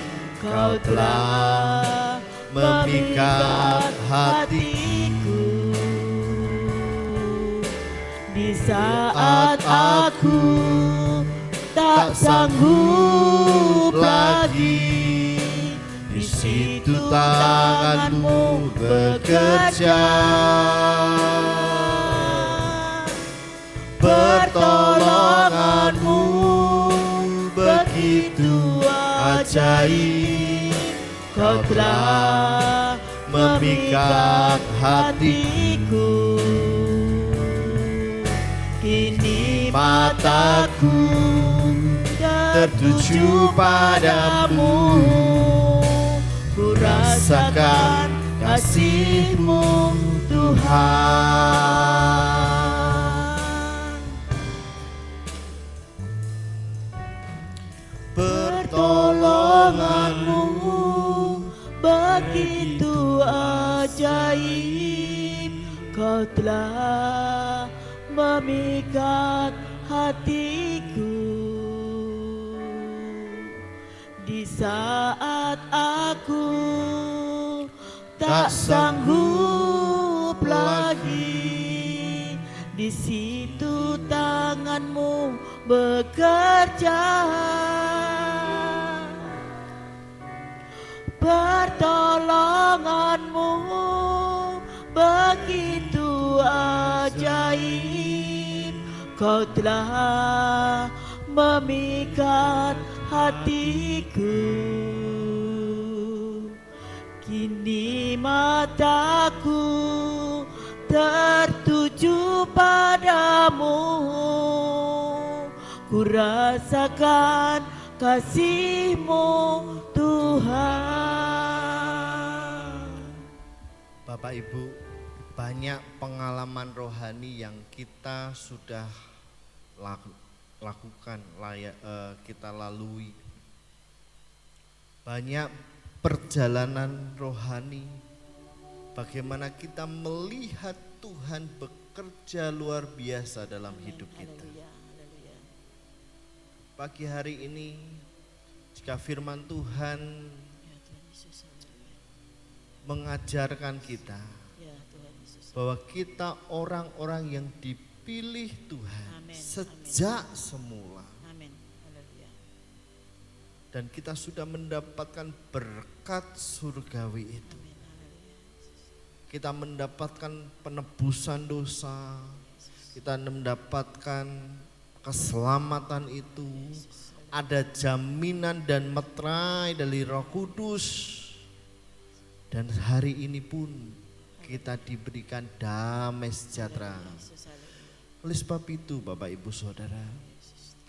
Kau telah memikat hatiku. Di saat aku tak sanggup lagi, di situ tangan-Mu bekerja. Pertolongan-Mu begitu ajaib, Kau telah memikat hatiku. Kini mataku tertuju padamu, ku rasakan kasih-Mu Tuhan. Pertolongan-Mu begitu ajaib, Kau telah memikat hatiku. Di saat aku tak sanggup lagi, di situ tangan-Mu bekerja. Pertolongan-Mu begitu ajaib, Kau telah memikat hatiku. Kini mataku tertuju padamu, ku rasakan kasih-Mu Tuhan. Bapak Ibu, banyak pengalaman rohani yang kita sudah lakukan, kita lalui. Banyak perjalanan rohani, bagaimana kita melihat Tuhan bekerja luar biasa dalam hidup kita. Pagi hari ini, jika firman Tuhan mengajarkan kita bahwa kita orang-orang yang dipilih Tuhan sejak semula, dan kita sudah mendapatkan berkat surgawi itu. Kita mendapatkan penebusan dosa, kita mendapatkan keselamatan itu, ada jaminan dan meterai dari Roh Kudus. Dan hari ini pun kita diberikan damai sejahtera. Oleh sebab itu Bapak Ibu Saudara,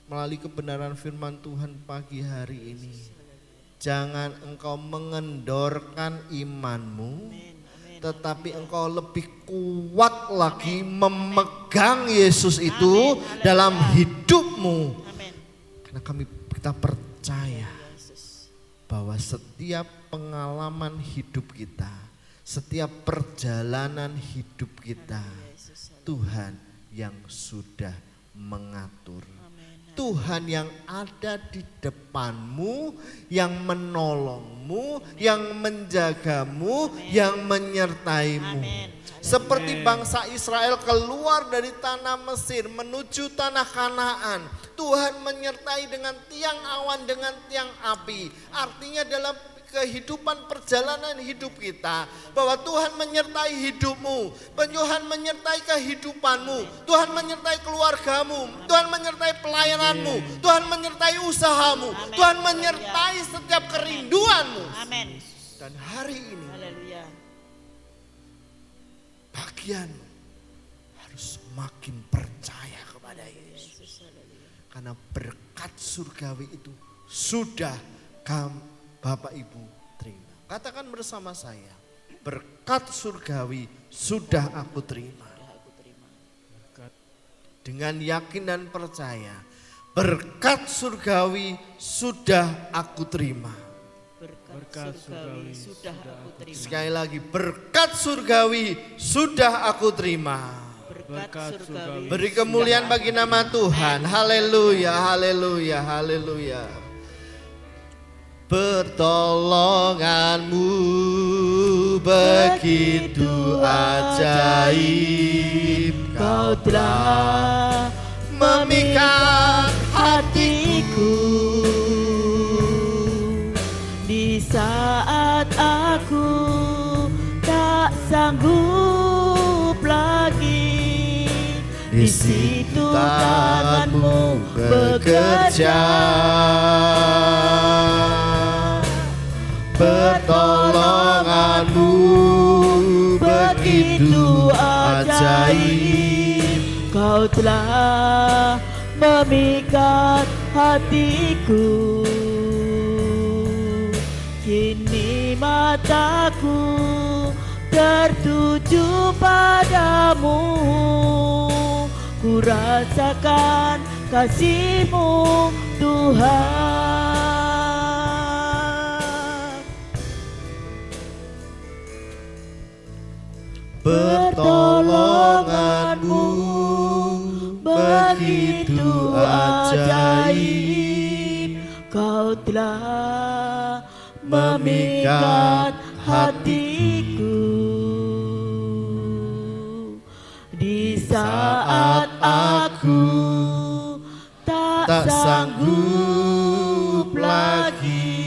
melalui kebenaran firman Tuhan pagi hari ini, jangan engkau mengendorkan imanmu, tetapi engkau lebih kuat lagi memegang Yesus itu dalam hidupmu. Karena kita percaya bahwa setiap pengalaman hidup kita, setiap perjalanan hidup kita, Tuhan yang sudah mengatur. Tuhan yang ada di depanmu, yang menolongmu, yang menjagamu, yang menyertaimu. Seperti bangsa Israel keluar dari tanah Mesir menuju tanah Kanaan, Tuhan menyertai dengan tiang awan, dengan tiang api. Artinya dalam kehidupan perjalanan hidup kita, bahwa Tuhan menyertai hidupmu, Tuhan menyertai kehidupanmu, Tuhan menyertai keluargamu, Tuhan menyertai pelayananmu, Tuhan menyertai usahamu, Tuhan menyertai setiap kerinduanmu. Amin. Dan hari ini bagianmu harus makin percaya kepada Yesus, karena berkat surgawi itu sudah Bapak Ibu terima. Katakan bersama saya, berkat surgawi sudah aku terima. Dengan yakin dan percaya, berkat surgawi sudah aku terima. Berkat surgawi sudah aku terima. Sekali lagi, berkat surgawi sudah aku terima. Berkat surgawi. Beri kemuliaan bagi nama Tuhan. Haleluya, haleluya, haleluya. Pertolonganmu begitu ajaib, Kau telah memikat hatiku. Di saat aku tak sanggup lagi, di situ tanganmu bekerja. Pertolonganmu begitu ajaib, Kau telah memikat hatiku. Kini mataku tertuju padamu, ku rasakan kasih-Mu Tuhan. Pertolonganmu begitu ajaib, Kau telah memikat hatiku. Di saat aku tak sanggup lagi,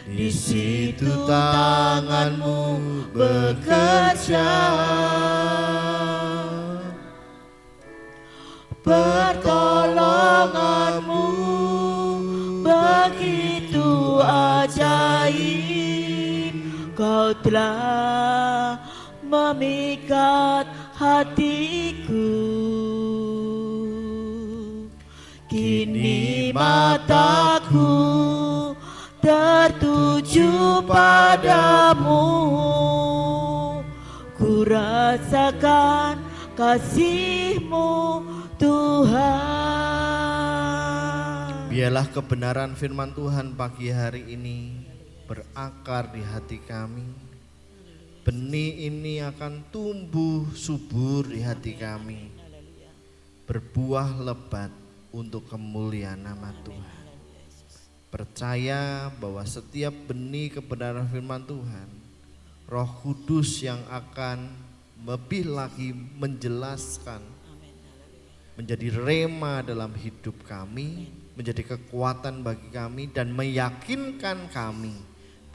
di situ tanganmu bekerja. Pertolonganmu begitu ajaib, Kau telah memikat hatiku. Kini mataku tertuju padamu, ku rasakan kasih-Mu Tuhan. Biarlah kebenaran firman Tuhan pagi hari ini berakar di hati kami. Benih ini akan tumbuh subur di hati kami, berbuah lebat untuk kemuliaan nama Tuhan. Percaya bahwa setiap benih kebenaran firman Tuhan, Roh Kudus yang akan lebih lagi menjelaskan, menjadi rema dalam hidup kami, menjadi kekuatan bagi kami dan meyakinkan kami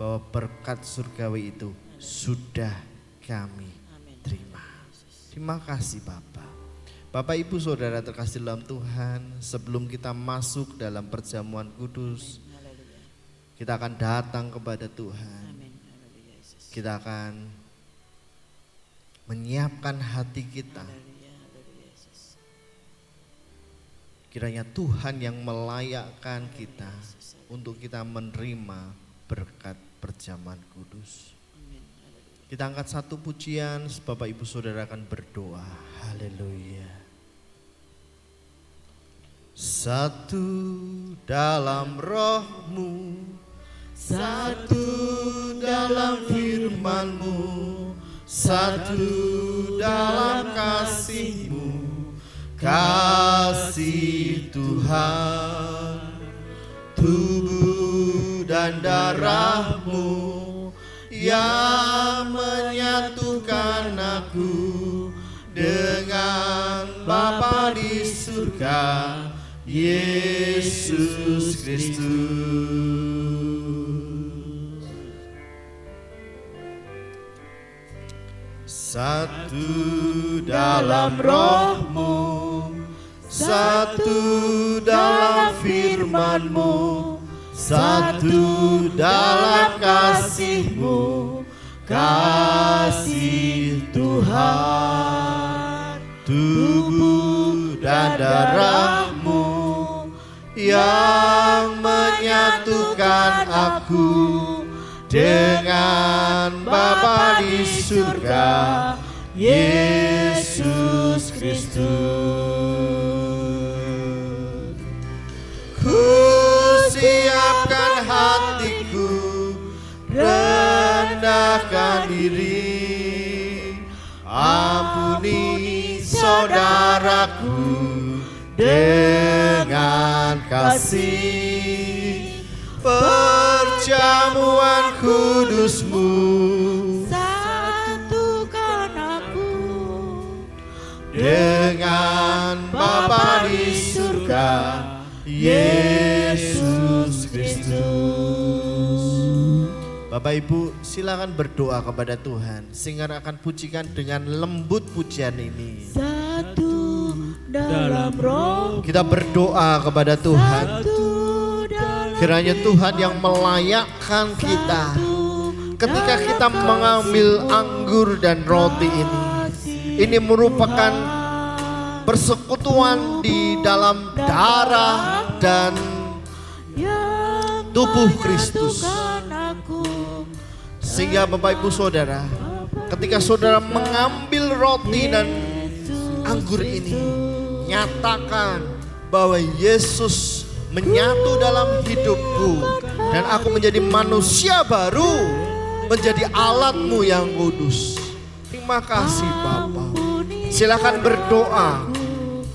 bahwa berkat surgawi itu sudah kami terima. Terima kasih Bapak. Bapak Ibu Saudara terkasih dalam Tuhan, sebelum kita masuk dalam perjamuan kudus, kita akan datang kepada Tuhan. Kita akan menyiapkan hati kita. Kiranya Tuhan yang melayakkan kita untuk kita menerima berkat perjamuan kudus. Kita angkat satu pujian, Bapak Ibu Saudara akan berdoa. Haleluya. Satu dalam roh-Mu, satu dalam firman-Mu, satu dalam kasih-Mu, kasih Tuhan, tubuh dan darah-Mu yang menyatukan aku dengan Bapa di surga, Yesus Kristus. Satu dalam roh-Mu, satu dalam firman-Mu, satu dalam kasih-Mu, kasih Tuhan, tubuh dan darah-Mu yang menyatukan aku dengan Bapa di surga, Yesus Kristus. Ku siapkan hatiku, rendahkan diri, ampuni saudaraku dengan kasih. Perjamuan kudus-Mu satukan aku dengan Bapa di surga, Yesus Kristus. Bapak Ibu, silakan berdoa kepada Tuhan. Singer akan pujikan dengan lembut pujian ini. Satu dalam roh, Kita berdoa kepada Tuhan. Kiranya Tuhan yang melayakkan kita ketika kita mengambil anggur dan roti ini. Ini merupakan persekutuan di dalam darah dan tubuh Kristus. Sehingga Bapak Ibu Saudara, ketika saudara mengambil roti dan anggur ini, nyatakan bahwa Yesus menyatu dalam hidupku dan aku menjadi manusia baru, menjadi alat-Mu yang kudus. Terima kasih Bapa. Silakan berdoa.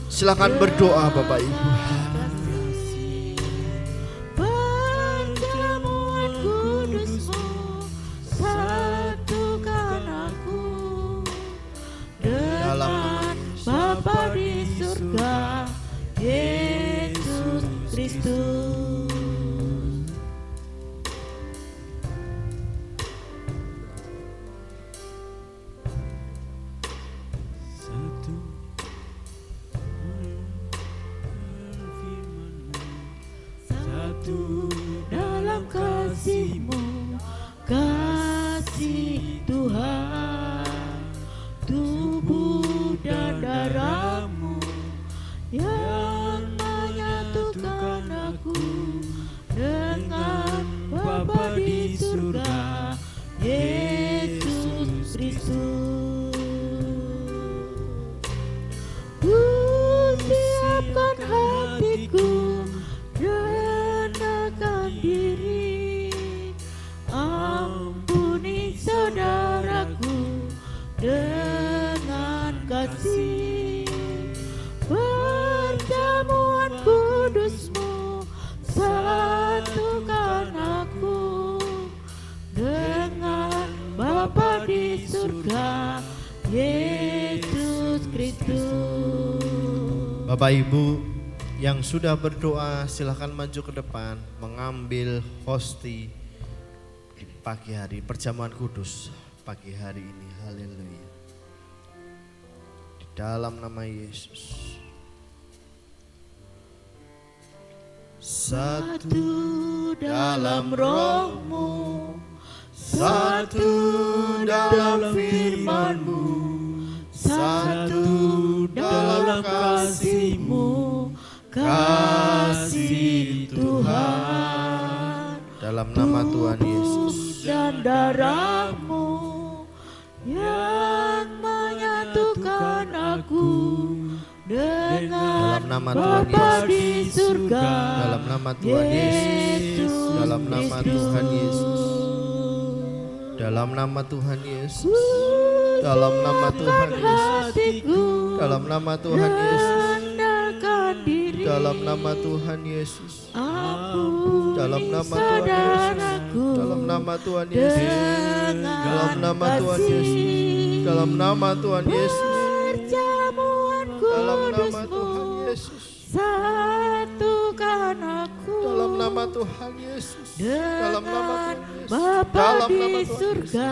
Silakan berdoa Bapak Ibu. perjamuan kudus-Mu satukan aku dengan Bapa di surga, Yesus Kristus. Satu firman-Mu, satu Dalam kasih-Mu, kasih Tuhan, tubuh dan darah-Mu yang menyatukan aku dengan Bapa di surga, Yesus Kristus. Ku siapkan hatiku, rendahkan diri, ampuni saudaraku dengan kasih. Perjamuan kudus-Mu satukan aku dengan Bapa di surga, Yesus Kristus. Bapak Ibu yang sudah berdoa, silakan maju ke depan mengambil hosti di pagi hari, perjamuan kudus pagi hari ini. Haleluya. Di dalam nama Yesus. Satu dalam roh-Mu, satu dalam firman-Mu, satu dalam kasih-Mu, kasih Tuhan. Dalam nama Tuhan Yesus. Dan darah-Mu yang menyatukan aku dengan nama Tuhan Bapa Yesus. di surga, Dalam nama Tuhan Yesus. Dalam nama Tuhan Yesus. Dalam nama Tuhan Yesus. Dalam nama Tuhan Yesus. hatiku Dalam nama Tuhan Yesus. rendahkan diri. Dalam nama Tuhan Yesus. Ampuni Dalam nama Tuhan Yesus. saudaraku Dalam nama Tuhan Yesus. Dalam dengan nama Tuhan Yesus. kasih. Dalam nama Tuhan Yesus. Perjamuan Dalam nama kudus-Mu, Tuhan Yesus. satukan aku Dalam nama Tuhan Yesus. Dalam nama dengan Tuhan Yesus. Bapa Dalam di nama Tuhan surga,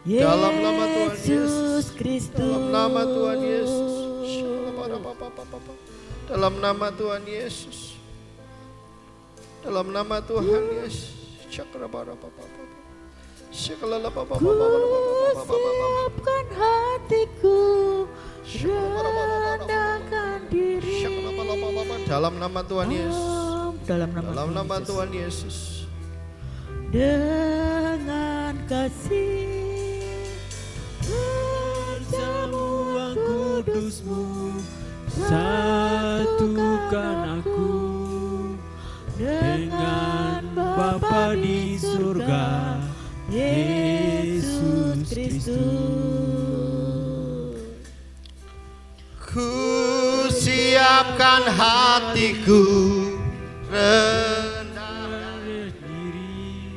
Dalam nama Tuhan Yesus Kristus. Dalam nama Tuhan Yesus. Dalam nama Tuhan Yesus. Dalam nama Tuhan Yesus. Siapkan hatiku, rendahkan diri. Dalam nama Tuhan Yesus. Dalam Dalam nama nama Tuhan Yesus. dengan kasih Perjamuan kudus-Mu, satukan aku dengan Bapa di surga, Yesus Kristus. Ku siapkan hatiku rendah Diri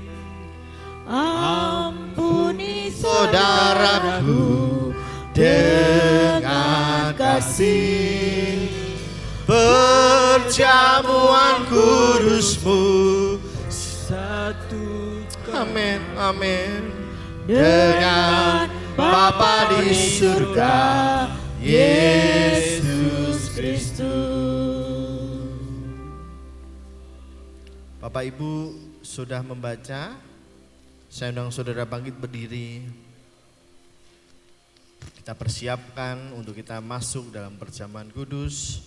ampuni saudaraku dengan kasih. Perjamuan kudus-Mu. satukan Amin, amin. Dengan Bapa di surga, Yesus Kristus. Bapak Ibu sudah membaca, saya undang saudara bangkit berdiri. Kita persiapkan untuk kita masuk dalam perjamuan kudus.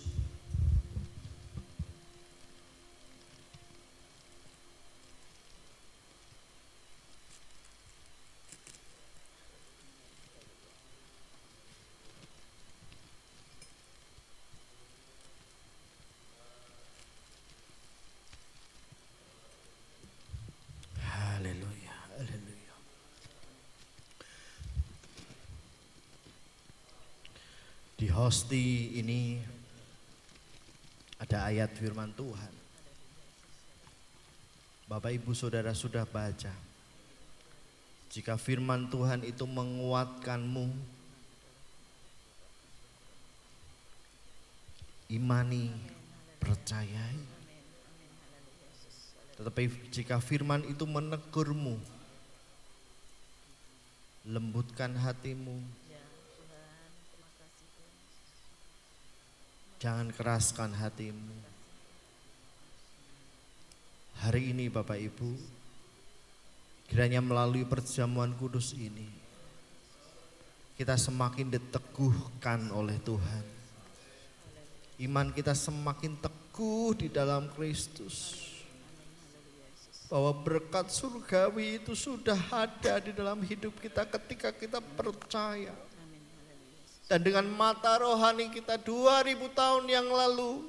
Haleluya, haleluya. Di hosti ini ada ayat firman Tuhan. Bapak Ibu Saudara sudah baca. Jika firman Tuhan itu menguatkanmu, imani, percayai. Tetapi jika firman itu menegurmu, lembutkan hatimu. Jangan keraskan hatimu. Hari ini Bapak Ibu, kiranya melalui perjamuan kudus ini, kita semakin diteguhkan oleh Tuhan. Iman kita semakin teguh di dalam Kristus. Bahwa berkat surgawi itu sudah ada di dalam hidup kita ketika kita percaya. Dan dengan mata rohani kita 2000 tahun yang lalu,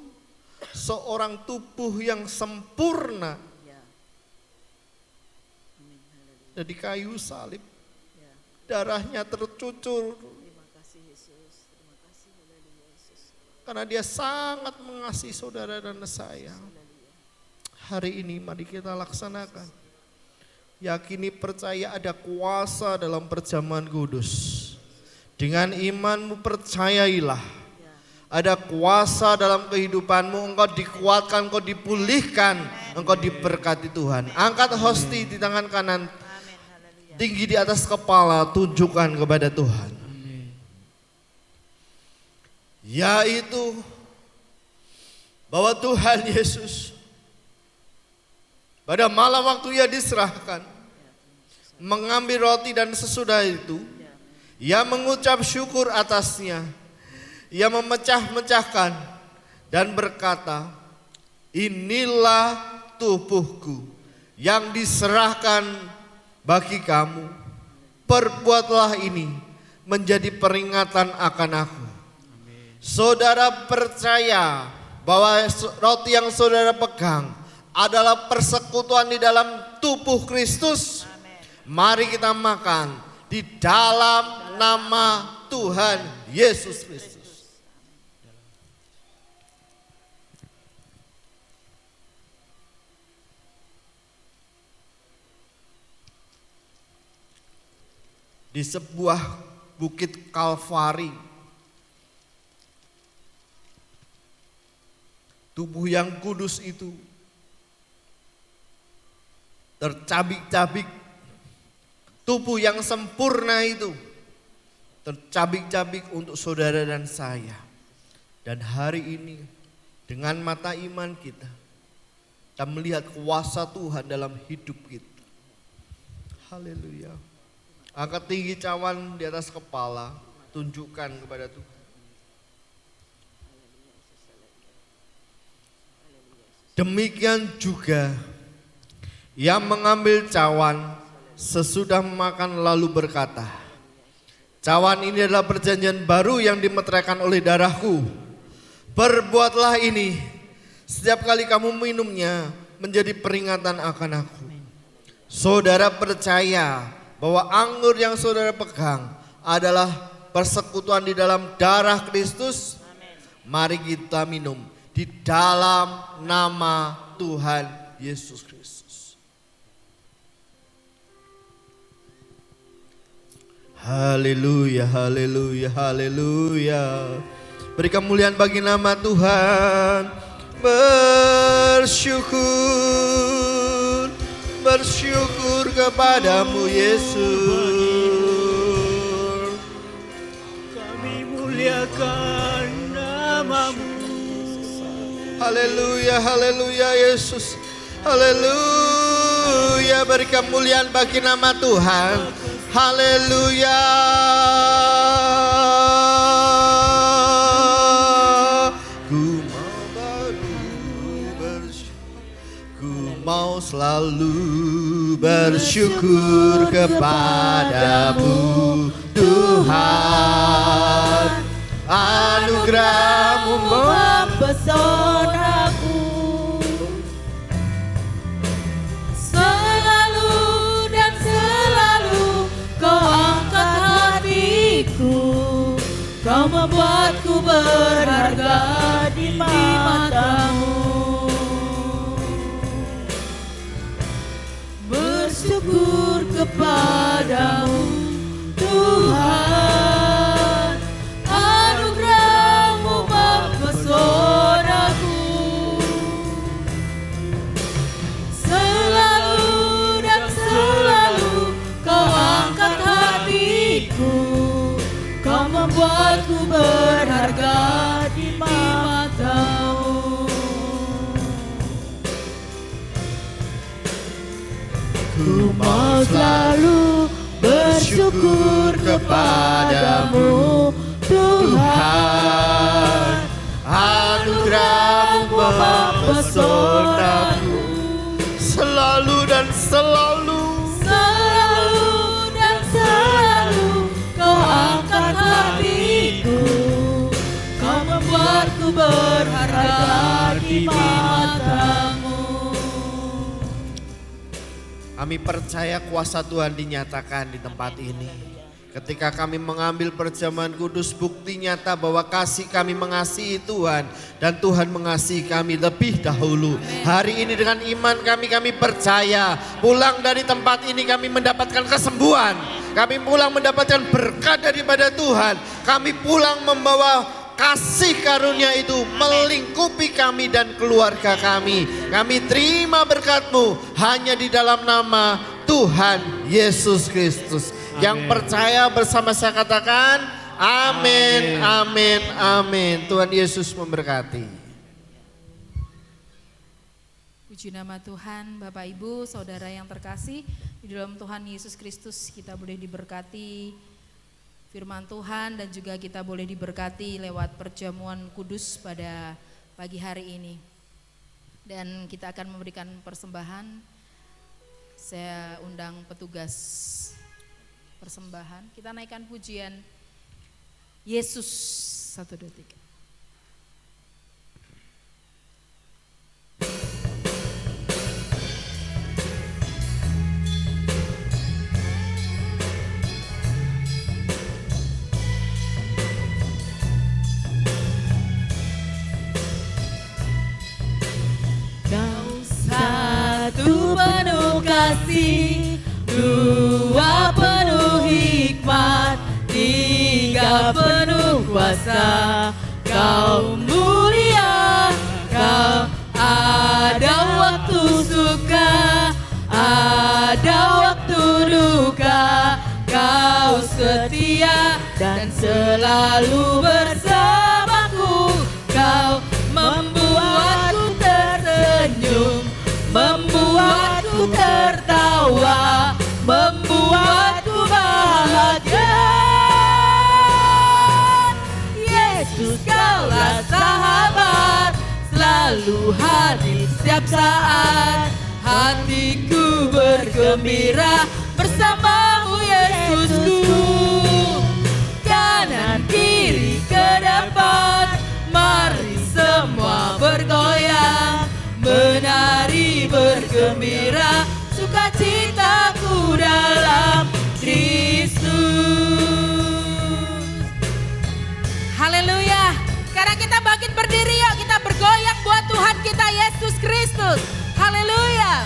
seorang tubuh yang sempurna jadi kayu salib, darahnya tercucur karena dia sangat mengasihi saudara dan saya. Hari ini mari kita laksanakan. Yakini, percaya ada kuasa dalam perjamuan kudus. Dengan imanmu percayailah. Ada kuasa dalam kehidupanmu, engkau dikuatkan, engkau dipulihkan, engkau diberkati Tuhan. Angkat hosti di tangan kanan, tinggi di atas kepala, tunjukkan kepada Tuhan. Yaitu bahwa Tuhan Yesus pada malam waktu ia diserahkan, mengambil roti dan sesudah itu ia mengucap syukur atasnya. Ia memecah-mecahkan dan berkata, inilah tubuhku yang diserahkan bagi kamu. Perbuatlah ini menjadi peringatan akan aku. Saudara percaya bahwa roti yang saudara pegang adalah persekutuan di dalam tubuh Kristus. Mari kita makan di dalam nama Tuhan Yesus Kristus. Di sebuah bukit Kalvari, tubuh yang kudus itu tercabik-cabik, tubuh yang sempurna itu tercabik-cabik untuk saudara dan saya. Dan hari ini dengan mata iman kita melihat kuasa Tuhan dalam hidup kita. Haleluya. Angkat tinggi cawan di atas kepala, tunjukkan kepada Tuhan. Demikian juga yang mengambil cawan sesudah makan lalu berkata, cawan ini adalah perjanjian baru yang dimeteraikan oleh darahku. Perbuatlah ini setiap kali kamu minumnya menjadi peringatan akan aku. Saudara percaya bahwa anggur yang saudara pegang adalah persekutuan di dalam darah Kristus? Mari kita minum di dalam nama Tuhan Yesus Kristus. Haleluya, haleluya, haleluya. Beri kemuliaan bagi nama Tuhan. Bersyukur, bersyukur kepadamu Yesus. Kami muliakan namamu. Haleluya, haleluya Yesus. Haleluya, beri kemuliaan bagi nama Tuhan. Haleluya. Ku mau selalu bersyukur kepadamu Tuhan. Anugerahmu mempesonaku, selalu dan selalu kau angkat hatiku, kau membuatku berharga di matamu. Bersyukur kepadamu Tuhan, anugerahmu mempesonaku, selalu dan selalu kau angkat hatiku, kau membuatku berharga di matamu. Ku mau selalu bersyukur kepadamu Tuhan, anugerahmu mempesonaku, selalu dan selalu, selalu dan selalu kau angkat hatiku, kau membuatku berharga di matamu. Kami percaya kuasa Tuhan dinyatakan di tempat ini. Ketika kami mengambil perjamuan kudus, bukti nyata bahwa kasih kami mengasihi Tuhan dan Tuhan mengasihi kami lebih dahulu. Hari ini dengan iman kami percaya pulang dari tempat ini kami mendapatkan kesembuhan. Kami pulang mendapatkan berkat daripada Tuhan. Kami pulang membawa kasih karunia itu melingkupi kami dan keluarga kami. Kami terima berkat-Mu hanya di dalam nama Tuhan Yesus Kristus. Yang percaya bersama saya katakan amin, amin, amin. Tuhan Yesus memberkati. Puji nama Tuhan, Bapak Ibu, Saudara yang terkasih, di dalam Tuhan Yesus Kristus kita boleh diberkati firman Tuhan dan juga kita boleh diberkati lewat perjamuan kudus pada pagi hari ini. Dan kita akan memberikan persembahan. Saya undang petugas persembahan. Kita naikkan pujian Yesus 1, 2, 3. dua penuh hikmat, tiga penuh kuasa. Kau mulia, kau ada waktu suka, ada waktu duka. Kau setia dan selalu bersamaku. Kau membuatku tersenyum, membuatku tertawa, membuatku bahagia. Yesus, Kaulah sahabat, selalu hadir setiap saat. Hatiku bergembira bersamamu, Yesusku. Kanan kiri ke depan, mari semua bergoyang, menari bergembira, sukacitaku dalam Kristus. Haleluya. Sekarang kita bangkit berdiri, yuk kita bergoyang buat Tuhan kita Yesus Kristus. Haleluya.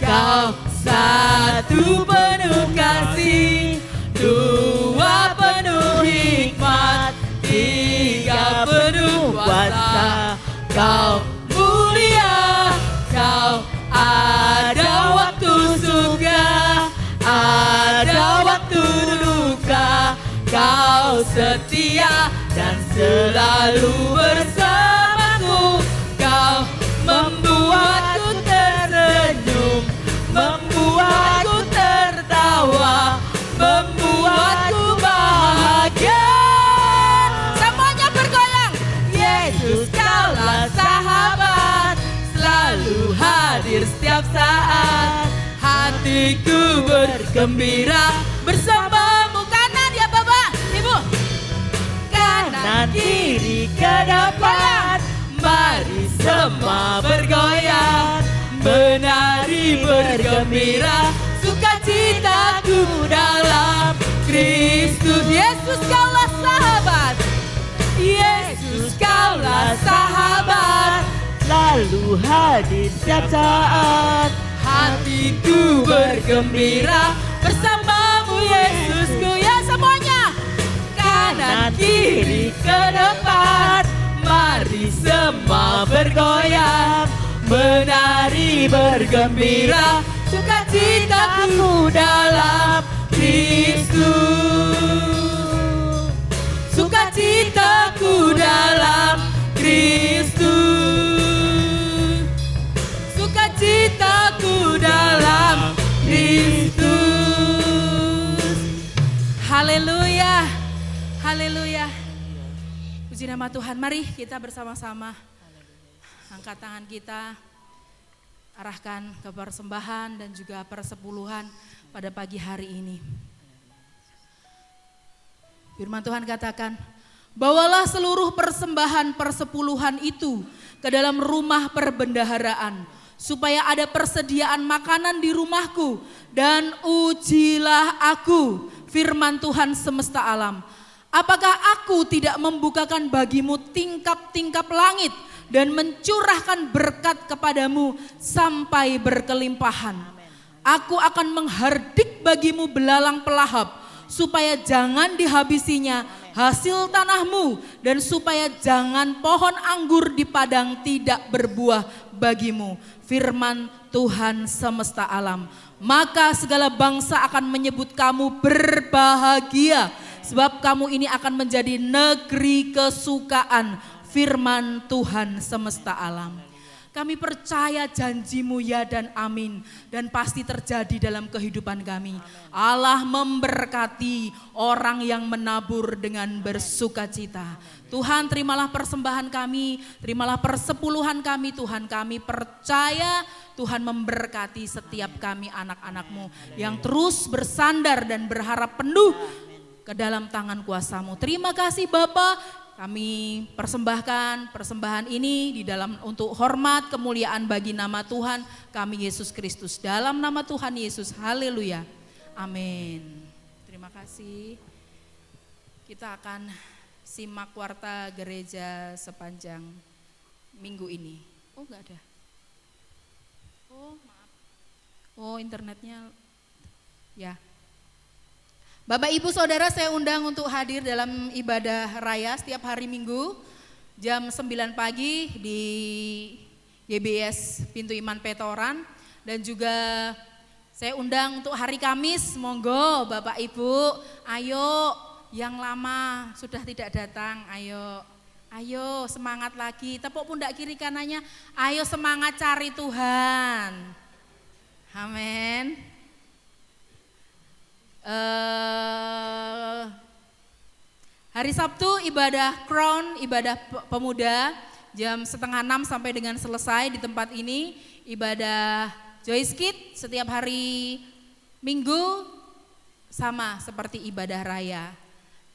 Kau satu penuh kasih, dua penuh hikmat, tiga penuh kuasa. Kau mulia, kau ada waktu suka, ada waktu duka. Kau setia dan selalu bersamaku. Kau membuatku tersenyum, membuatku tertawa, membuatku bahagia. Semuanya bergoyang. Yesus, Kaulah sahabat, selalu hadir setiap saat. Hatiku bergembira bersamamu. Kanan ya Bapak, Ibu. Kanan kiri ke depan, mari semua bergoyang, menari bergembira, sukacitaku dalam Kristus. Yesus, Kaulah sahabat, Yesus, Kaulah sahabat, selalu hadir setiap saat. Hatiku bergembira bersamamu, Yesusku. Ya semuanya, kanan kiri ke depan, mari semua bergoyang, menari bergembira, sukacitaku dalam Kristus. Sukacitaku dalam Kristus. Sukacitaku dalam Kristus. Haleluya. Haleluya. Puji nama Tuhan. Mari kita bersama-sama angkat tangan kita, arahkan ke persembahan dan juga persepuluhan pada pagi hari ini. Firman Tuhan katakan, bawalah seluruh persembahan persepuluhan itu ke dalam rumah perbendaharaan, supaya ada persediaan makanan di rumahku, dan ujilah aku, firman Tuhan semesta alam. Apakah aku tidak membukakan bagimu tingkap-tingkap langit dan mencurahkan berkat kepadamu sampai berkelimpahan? Aku akan menghardik bagimu belalang pelahap, supaya jangan dihabisinya hasil tanahmu, dan supaya jangan pohon anggur di padang tidak berbuah bagimu, firman Tuhan semesta alam. Maka segala bangsa akan menyebut kamu berbahagia, sebab kamu ini akan menjadi negeri kesukaan, firman Tuhan semesta alam. Kami percaya janji-Mu ya dan amin, dan pasti terjadi dalam kehidupan kami. Allah memberkati orang yang menabur dengan bersukacita. Tuhan, terimalah persembahan kami, terimalah persepuluhan kami. Tuhan, kami percaya Tuhan memberkati setiap kami anak-anak-Mu yang terus bersandar dan berharap penuh ke dalam tangan kuasa-Mu. Terima kasih Bapa. Kami persembahkan persembahan ini di dalam untuk hormat kemuliaan bagi nama Tuhan kami Yesus Kristus. Dalam nama Tuhan Yesus, haleluya, amin. Terima kasih. Kita akan simak warta gereja sepanjang minggu ini. Oh enggak ada. Oh maaf. Oh, internetnya ya. Bapak Ibu Saudara, saya undang untuk hadir dalam ibadah raya setiap hari Minggu jam 9 pagi di YBS Pintu Iman Petoran, dan juga saya undang untuk hari Kamis. Monggo Bapak Ibu, ayo yang lama sudah tidak datang, ayo semangat lagi, tepuk pundak kiri kanannya, ayo semangat cari Tuhan. Amin. Hari Sabtu ibadah Crown, ibadah pemuda jam 5:30 sampai dengan selesai di tempat ini. Ibadah Joyce Kid setiap hari Minggu sama seperti ibadah raya.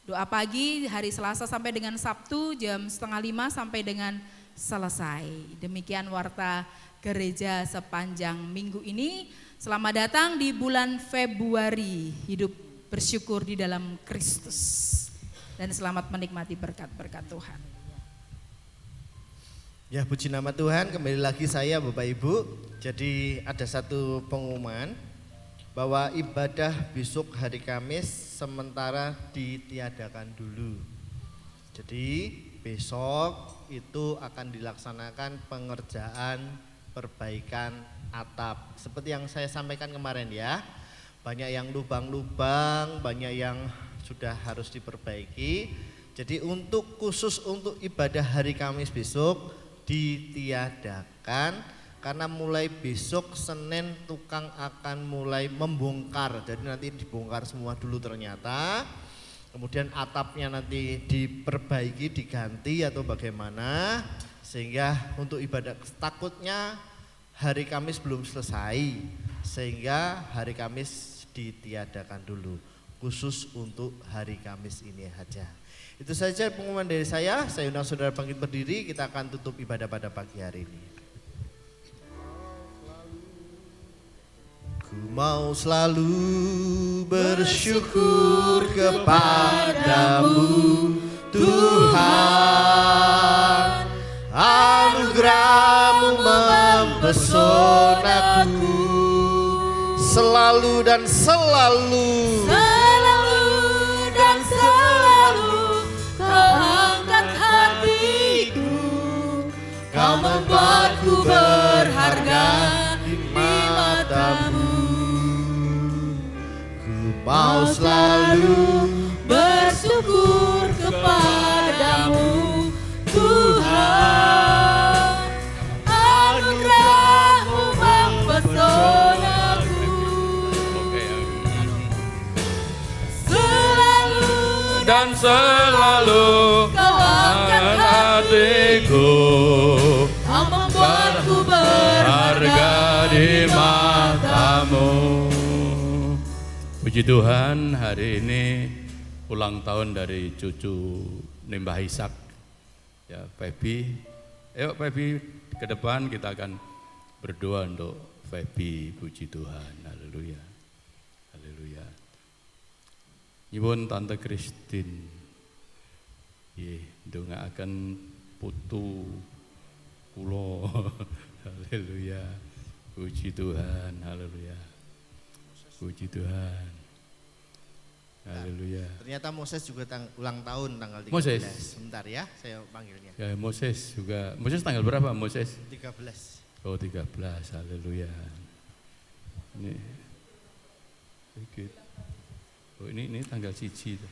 Doa pagi hari Selasa sampai dengan Sabtu jam 4:30 sampai dengan selesai. Demikian warta gereja sepanjang minggu ini. Selamat datang di bulan Februari, hidup bersyukur di dalam Kristus. Dan selamat menikmati berkat-berkat Tuhan. Ya, puji nama Tuhan, kembali lagi saya Bapak Ibu. Jadi ada satu pengumuman bahwa ibadah besok hari Kamis sementara ditiadakan dulu. Jadi besok itu akan dilaksanakan pengerjaan perbaikan atap. Seperti yang saya sampaikan kemarin ya, banyak yang lubang-lubang, banyak yang sudah harus diperbaiki. Jadi khusus untuk ibadah hari Kamis besok ditiadakan, karena mulai besok Senin tukang akan mulai membongkar. Jadi nanti dibongkar semua dulu ternyata, kemudian atapnya nanti diperbaiki, diganti atau bagaimana, sehingga untuk ibadah takutnya hari Kamis belum selesai, sehingga hari Kamis ditiadakan dulu, khusus untuk hari Kamis ini saja. Itu saja pengumuman dari saya undang saudara bangkit berdiri, kita akan tutup ibadah pada pagi hari ini. Ku mau selalu bersyukur kepadamu Tuhan, anugerah-Mu mempesonaku selalu dan selalu. Kau angkat hatiku, Kau membuatku berharga di mata-Mu. Ku mau selalu bersyukur kepadamu Tuhan, anugerah-Mu mempesonaku selalu Dan selalu Kau angkat hatiku, Kau membuatku berharga di mata-Mu. Puji Tuhan, hari ini ulang tahun dari cucu Mbah Ishak, ya Feby. Ayo Feby, ke depan kita akan berdoa untuk Feby. Puji Tuhan, haleluya, haleluya. Nyuwun Tante Christine, ndongaaken putu kula. Haleluya, puji Tuhan, haleluya, puji Tuhan, haleluya. Ternyata Moses juga ulang tahun tanggal 13. Moses. Sebentar ya, saya panggilnya. Ya Moses juga. Moses tanggal berapa Moses? 13. Oh 13, haleluya. Ini sedikit. Oh ini tanggal 1 tuh.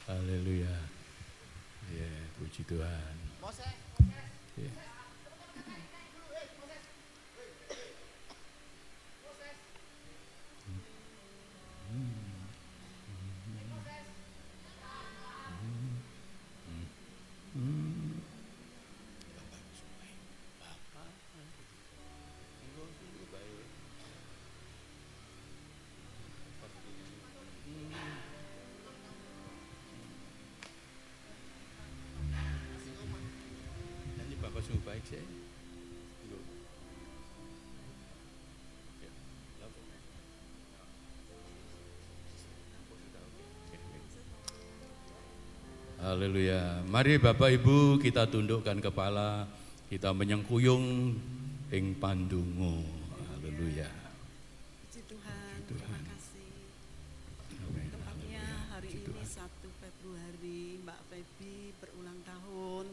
Haleluya. Ya, puji Tuhan. Moses. Ya. Nanti Bapak sungguh baik sih. Haleluya. Mari Bapak Ibu kita tundukkan kepala, kita menyengkuyung ing pandungo. Haleluya. Februari Mbak Feby berulang tahun.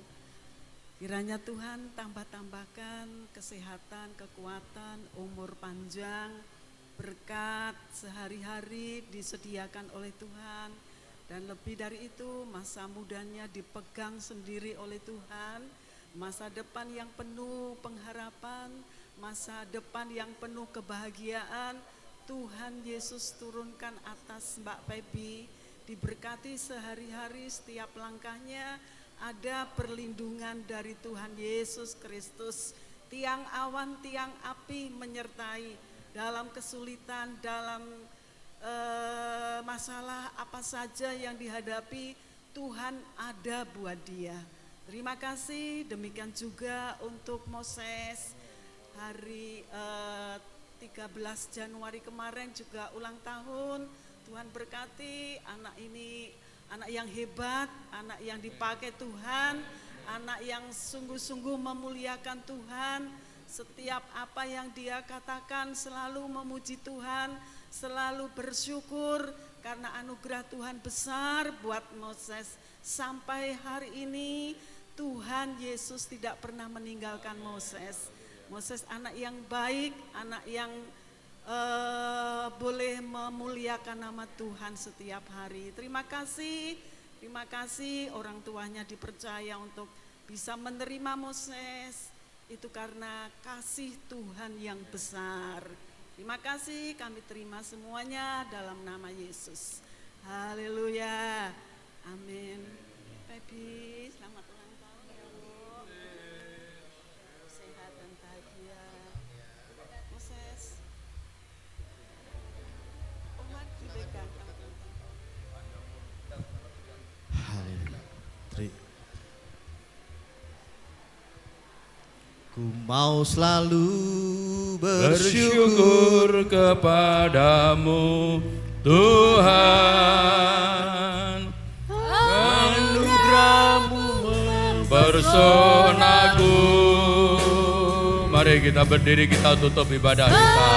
Kiranya Tuhan tambah-tambahkan kesehatan, kekuatan, umur panjang, berkat sehari-hari disediakan oleh Tuhan. Dan lebih dari itu, masa mudanya dipegang sendiri oleh Tuhan. Masa depan yang penuh pengharapan, masa depan yang penuh kebahagiaan, Tuhan Yesus turunkan atas Mbak Feby. Diberkati sehari-hari, setiap langkahnya ada perlindungan dari Tuhan Yesus Kristus. Tiang awan, tiang api menyertai dalam kesulitan, dalam masalah apa saja yang dihadapi, Tuhan ada buat dia. Terima kasih. Demikian juga untuk Moses, hari 13 Januari kemarin juga ulang tahun. Tuhan berkati anak ini, anak yang hebat, anak yang dipakai Tuhan, anak yang sungguh-sungguh memuliakan Tuhan. Setiap apa yang dia katakan selalu memuji Tuhan, selalu bersyukur karena anugerah Tuhan besar buat Moses. Sampai hari ini Tuhan Yesus tidak pernah meninggalkan Moses. Moses anak yang baik, anak yang boleh memuliakan nama Tuhan setiap hari. Terima kasih orang tuanya dipercaya untuk bisa menerima Moses. Itu karena kasih Tuhan yang besar. Terima kasih, kami terima semuanya dalam nama Yesus. Haleluya. Amin. Feby, selamat ulang tahun ya Bu. Sehat dan bahagia. Moses. Umat dipegang. Ku mau selalu bersyukur kepadamu Tuhan, anugerah-Mu mempersonaku. Mari kita berdiri, kita tutup ibadah kita.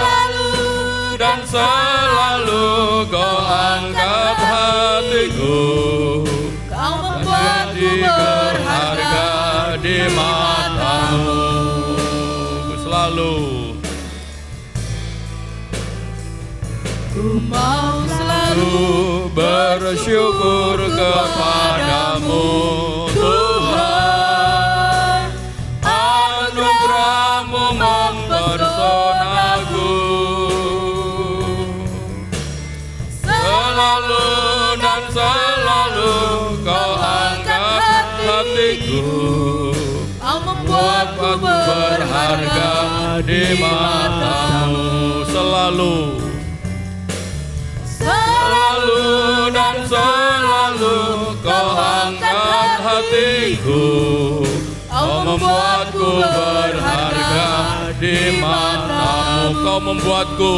Dan selalu Kau angkat hatiku, Kau membuatku berharga di mata-Mu. Selalu Ku mau selalu bersyukur kepadamu Tuhan, anugerah-Mu mempersonaku. Selalu dan selalu Kau angkat hatiku, Kau membuatku berharga di mata-Mu. Selalu dan selalu Kau angkat hatiku, Kau membuatku berharga di mata-Mu. Kau membuatku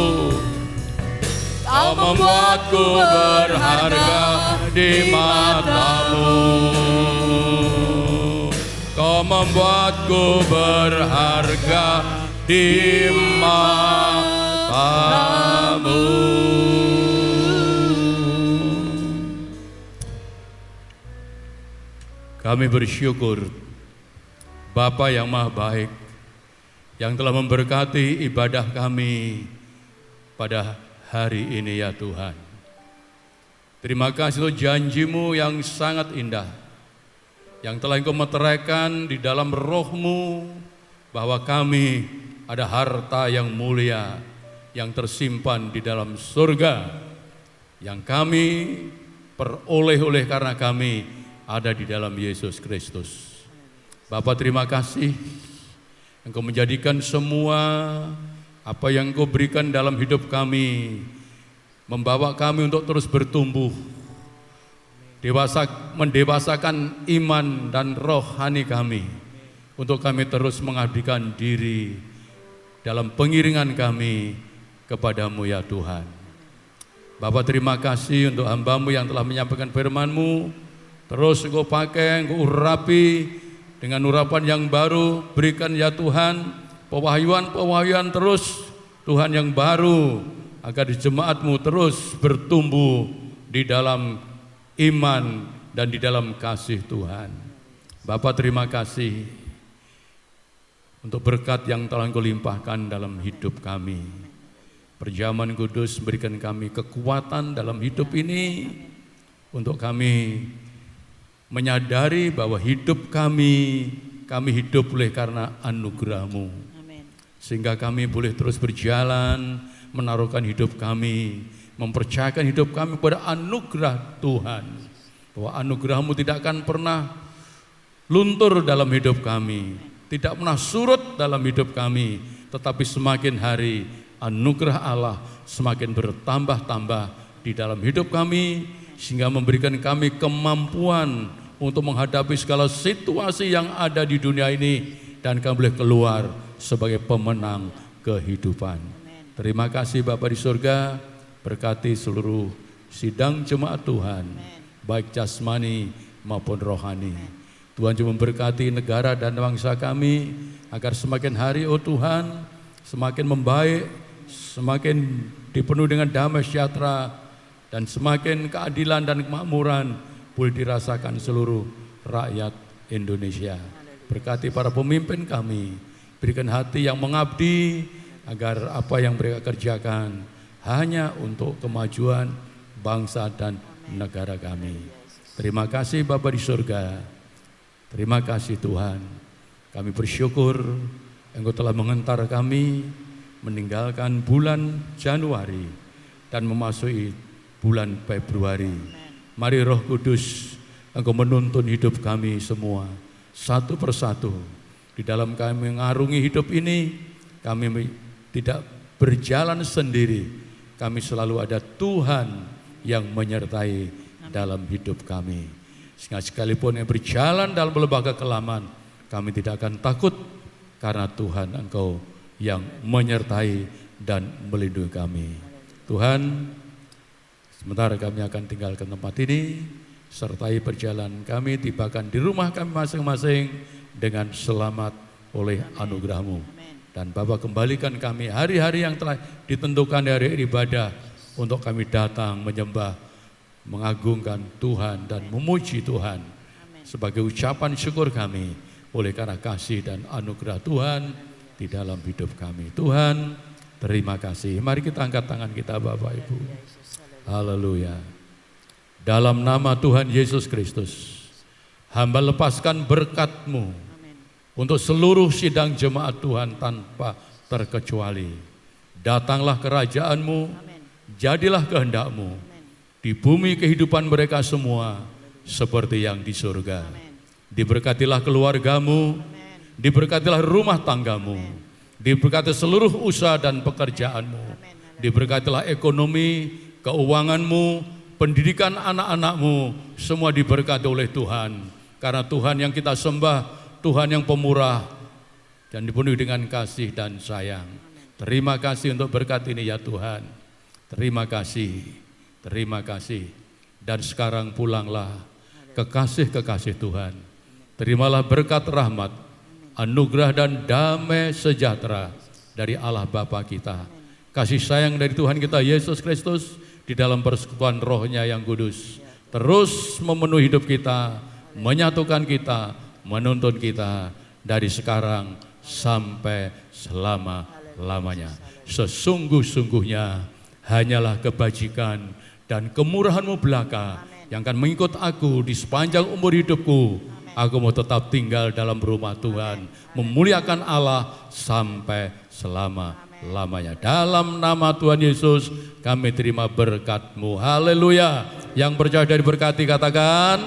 berharga di mata-Mu. Kau membuatku berharga di mata-Mu. Kami bersyukur Bapa yang Maha Baik, yang telah memberkati ibadah kami pada hari ini ya Tuhan. Terima kasih untuk janji-Mu yang sangat indah, yang telah Engkau meteraikan di dalam Roh-Mu, bahwa kami ada harta yang mulia yang tersimpan di dalam surga, yang kami peroleh oleh karena kami ada di dalam Yesus Kristus. Bapa, terima kasih Engkau menjadikan semua apa yang Engkau berikan dalam hidup kami membawa kami untuk terus bertumbuh, mendewasakan iman dan rohani kami, untuk kami terus mengabdikan diri dalam pengiringan kami kepadamu ya Tuhan. Bapa, terima kasih untuk hamba-Mu yang telah menyampaikan firman-Mu. Terus Engkau pakai, Engkau urapi dengan urapan yang baru. Berikan ya Tuhan pewahyuan terus Tuhan yang baru, agar di jemaat-Mu terus bertumbuh di dalam iman, dan di dalam kasih Tuhan. Bapa, terima kasih untuk berkat yang telah Engkau limpahkan dalam hidup kami. Perjamuan kudus berikan kami kekuatan dalam hidup ini, untuk kami menyadari bahwa hidup kami hidup oleh karena anugerah-Mu. Sehingga kami boleh terus berjalan, menaruhkan hidup kami, mempercayakan hidup kami pada anugerah Tuhan. Bahwa anugerah-Mu tidak akan pernah luntur dalam hidup kami, tidak pernah surut dalam hidup kami, tetapi semakin hari anugerah Allah semakin bertambah-tambah di dalam hidup kami, sehingga memberikan kami kemampuan untuk menghadapi segala situasi yang ada di dunia ini, dan kami boleh keluar sebagai pemenang kehidupan. Terima kasih Bapa di surga, berkati seluruh sidang jemaat Tuhan, baik jasmani maupun rohani. Tuhan juga memberkati negara dan bangsa kami, agar semakin hari Tuhan semakin membaik, semakin dipenuhi dengan damai sejahtera, dan semakin keadilan dan kemakmuran boleh dirasakan seluruh rakyat Indonesia. Berkati para pemimpin kami, berikan hati yang mengabdi, agar apa yang mereka kerjakan hanya untuk kemajuan bangsa dan negara kami. Terima kasih Bapa di surga, terima kasih Tuhan. Kami bersyukur Engkau telah mengantar kami meninggalkan bulan Januari dan memasuki bulan Februari. Mari Roh Kudus, Engkau menuntun hidup kami semua satu persatu. Di dalam kami mengarungi hidup ini, kami tidak berjalan sendiri. Kami selalu ada Tuhan yang menyertai dalam hidup kami. Sehingga sekalipun yang berjalan dalam lembah kekelaman, kami tidak akan takut, karena Tuhan Engkau yang menyertai dan melindungi kami. Tuhan, sementara kami akan tinggalkan tempat ini, sertai perjalanan kami, tibakan di rumah kami masing-masing dengan selamat oleh anugerah-Mu. Dan Bapa, kembalikan kami hari-hari yang telah ditentukan dari ibadah, untuk kami datang menyembah, mengagungkan Tuhan dan memuji Tuhan sebagai ucapan syukur kami oleh karena kasih dan anugerah Tuhan di dalam hidup kami. Tuhan, terima kasih. Mari kita angkat tangan kita Bapak Ibu. Haleluya. Dalam nama Tuhan Yesus Kristus, hamba lepaskan berkat-Mu untuk seluruh sidang jemaat Tuhan tanpa terkecuali. Datanglah kerajaan-Mu, jadilah kehendak-Mu di bumi kehidupan mereka semua seperti yang di surga. Diberkatilah keluarga-Mu, diberkatilah rumah tangga-Mu, diberkati seluruh usaha dan pekerjaan-Mu, diberkatilah ekonomi, keuangan-Mu, pendidikan anak-anak-Mu, semua diberkati oleh Tuhan. Karena Tuhan yang kita sembah, Tuhan yang pemurah dan dipenuhi dengan kasih dan sayang. Terima kasih untuk berkat ini ya Tuhan. Terima kasih, terima kasih. Dan sekarang pulanglah kekasih-kekasih Tuhan. Terimalah berkat rahmat, anugerah dan damai sejahtera dari Allah Bapa kita. Kasih sayang dari Tuhan kita Yesus Kristus di dalam persekutuan Roh-Nya yang kudus terus memenuhi hidup kita, menyatukan kita, menuntun kita dari sekarang sampai selama-lamanya. Sesungguh-sungguhnya hanyalah kebajikan dan kemurahan-Mu belaka yang akan mengikut aku di sepanjang umur hidupku. Aku mau tetap tinggal dalam rumah Tuhan, memuliakan Allah sampai selama-lamanya. Dalam nama Tuhan Yesus kami terima berkat-Mu. Haleluya. Yang percaya dan diberkati katakan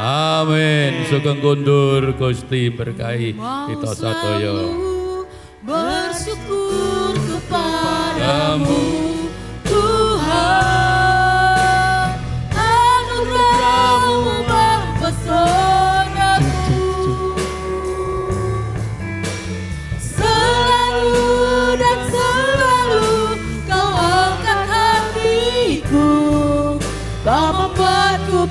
amin. Sugeng kundur Gusti berkahi kita sadaya. Bersyukur kepadamu Tuhan, anugerah-Mu mempesonaku. Selalu dan selalu Kau angkat hatiku, Kau membuatku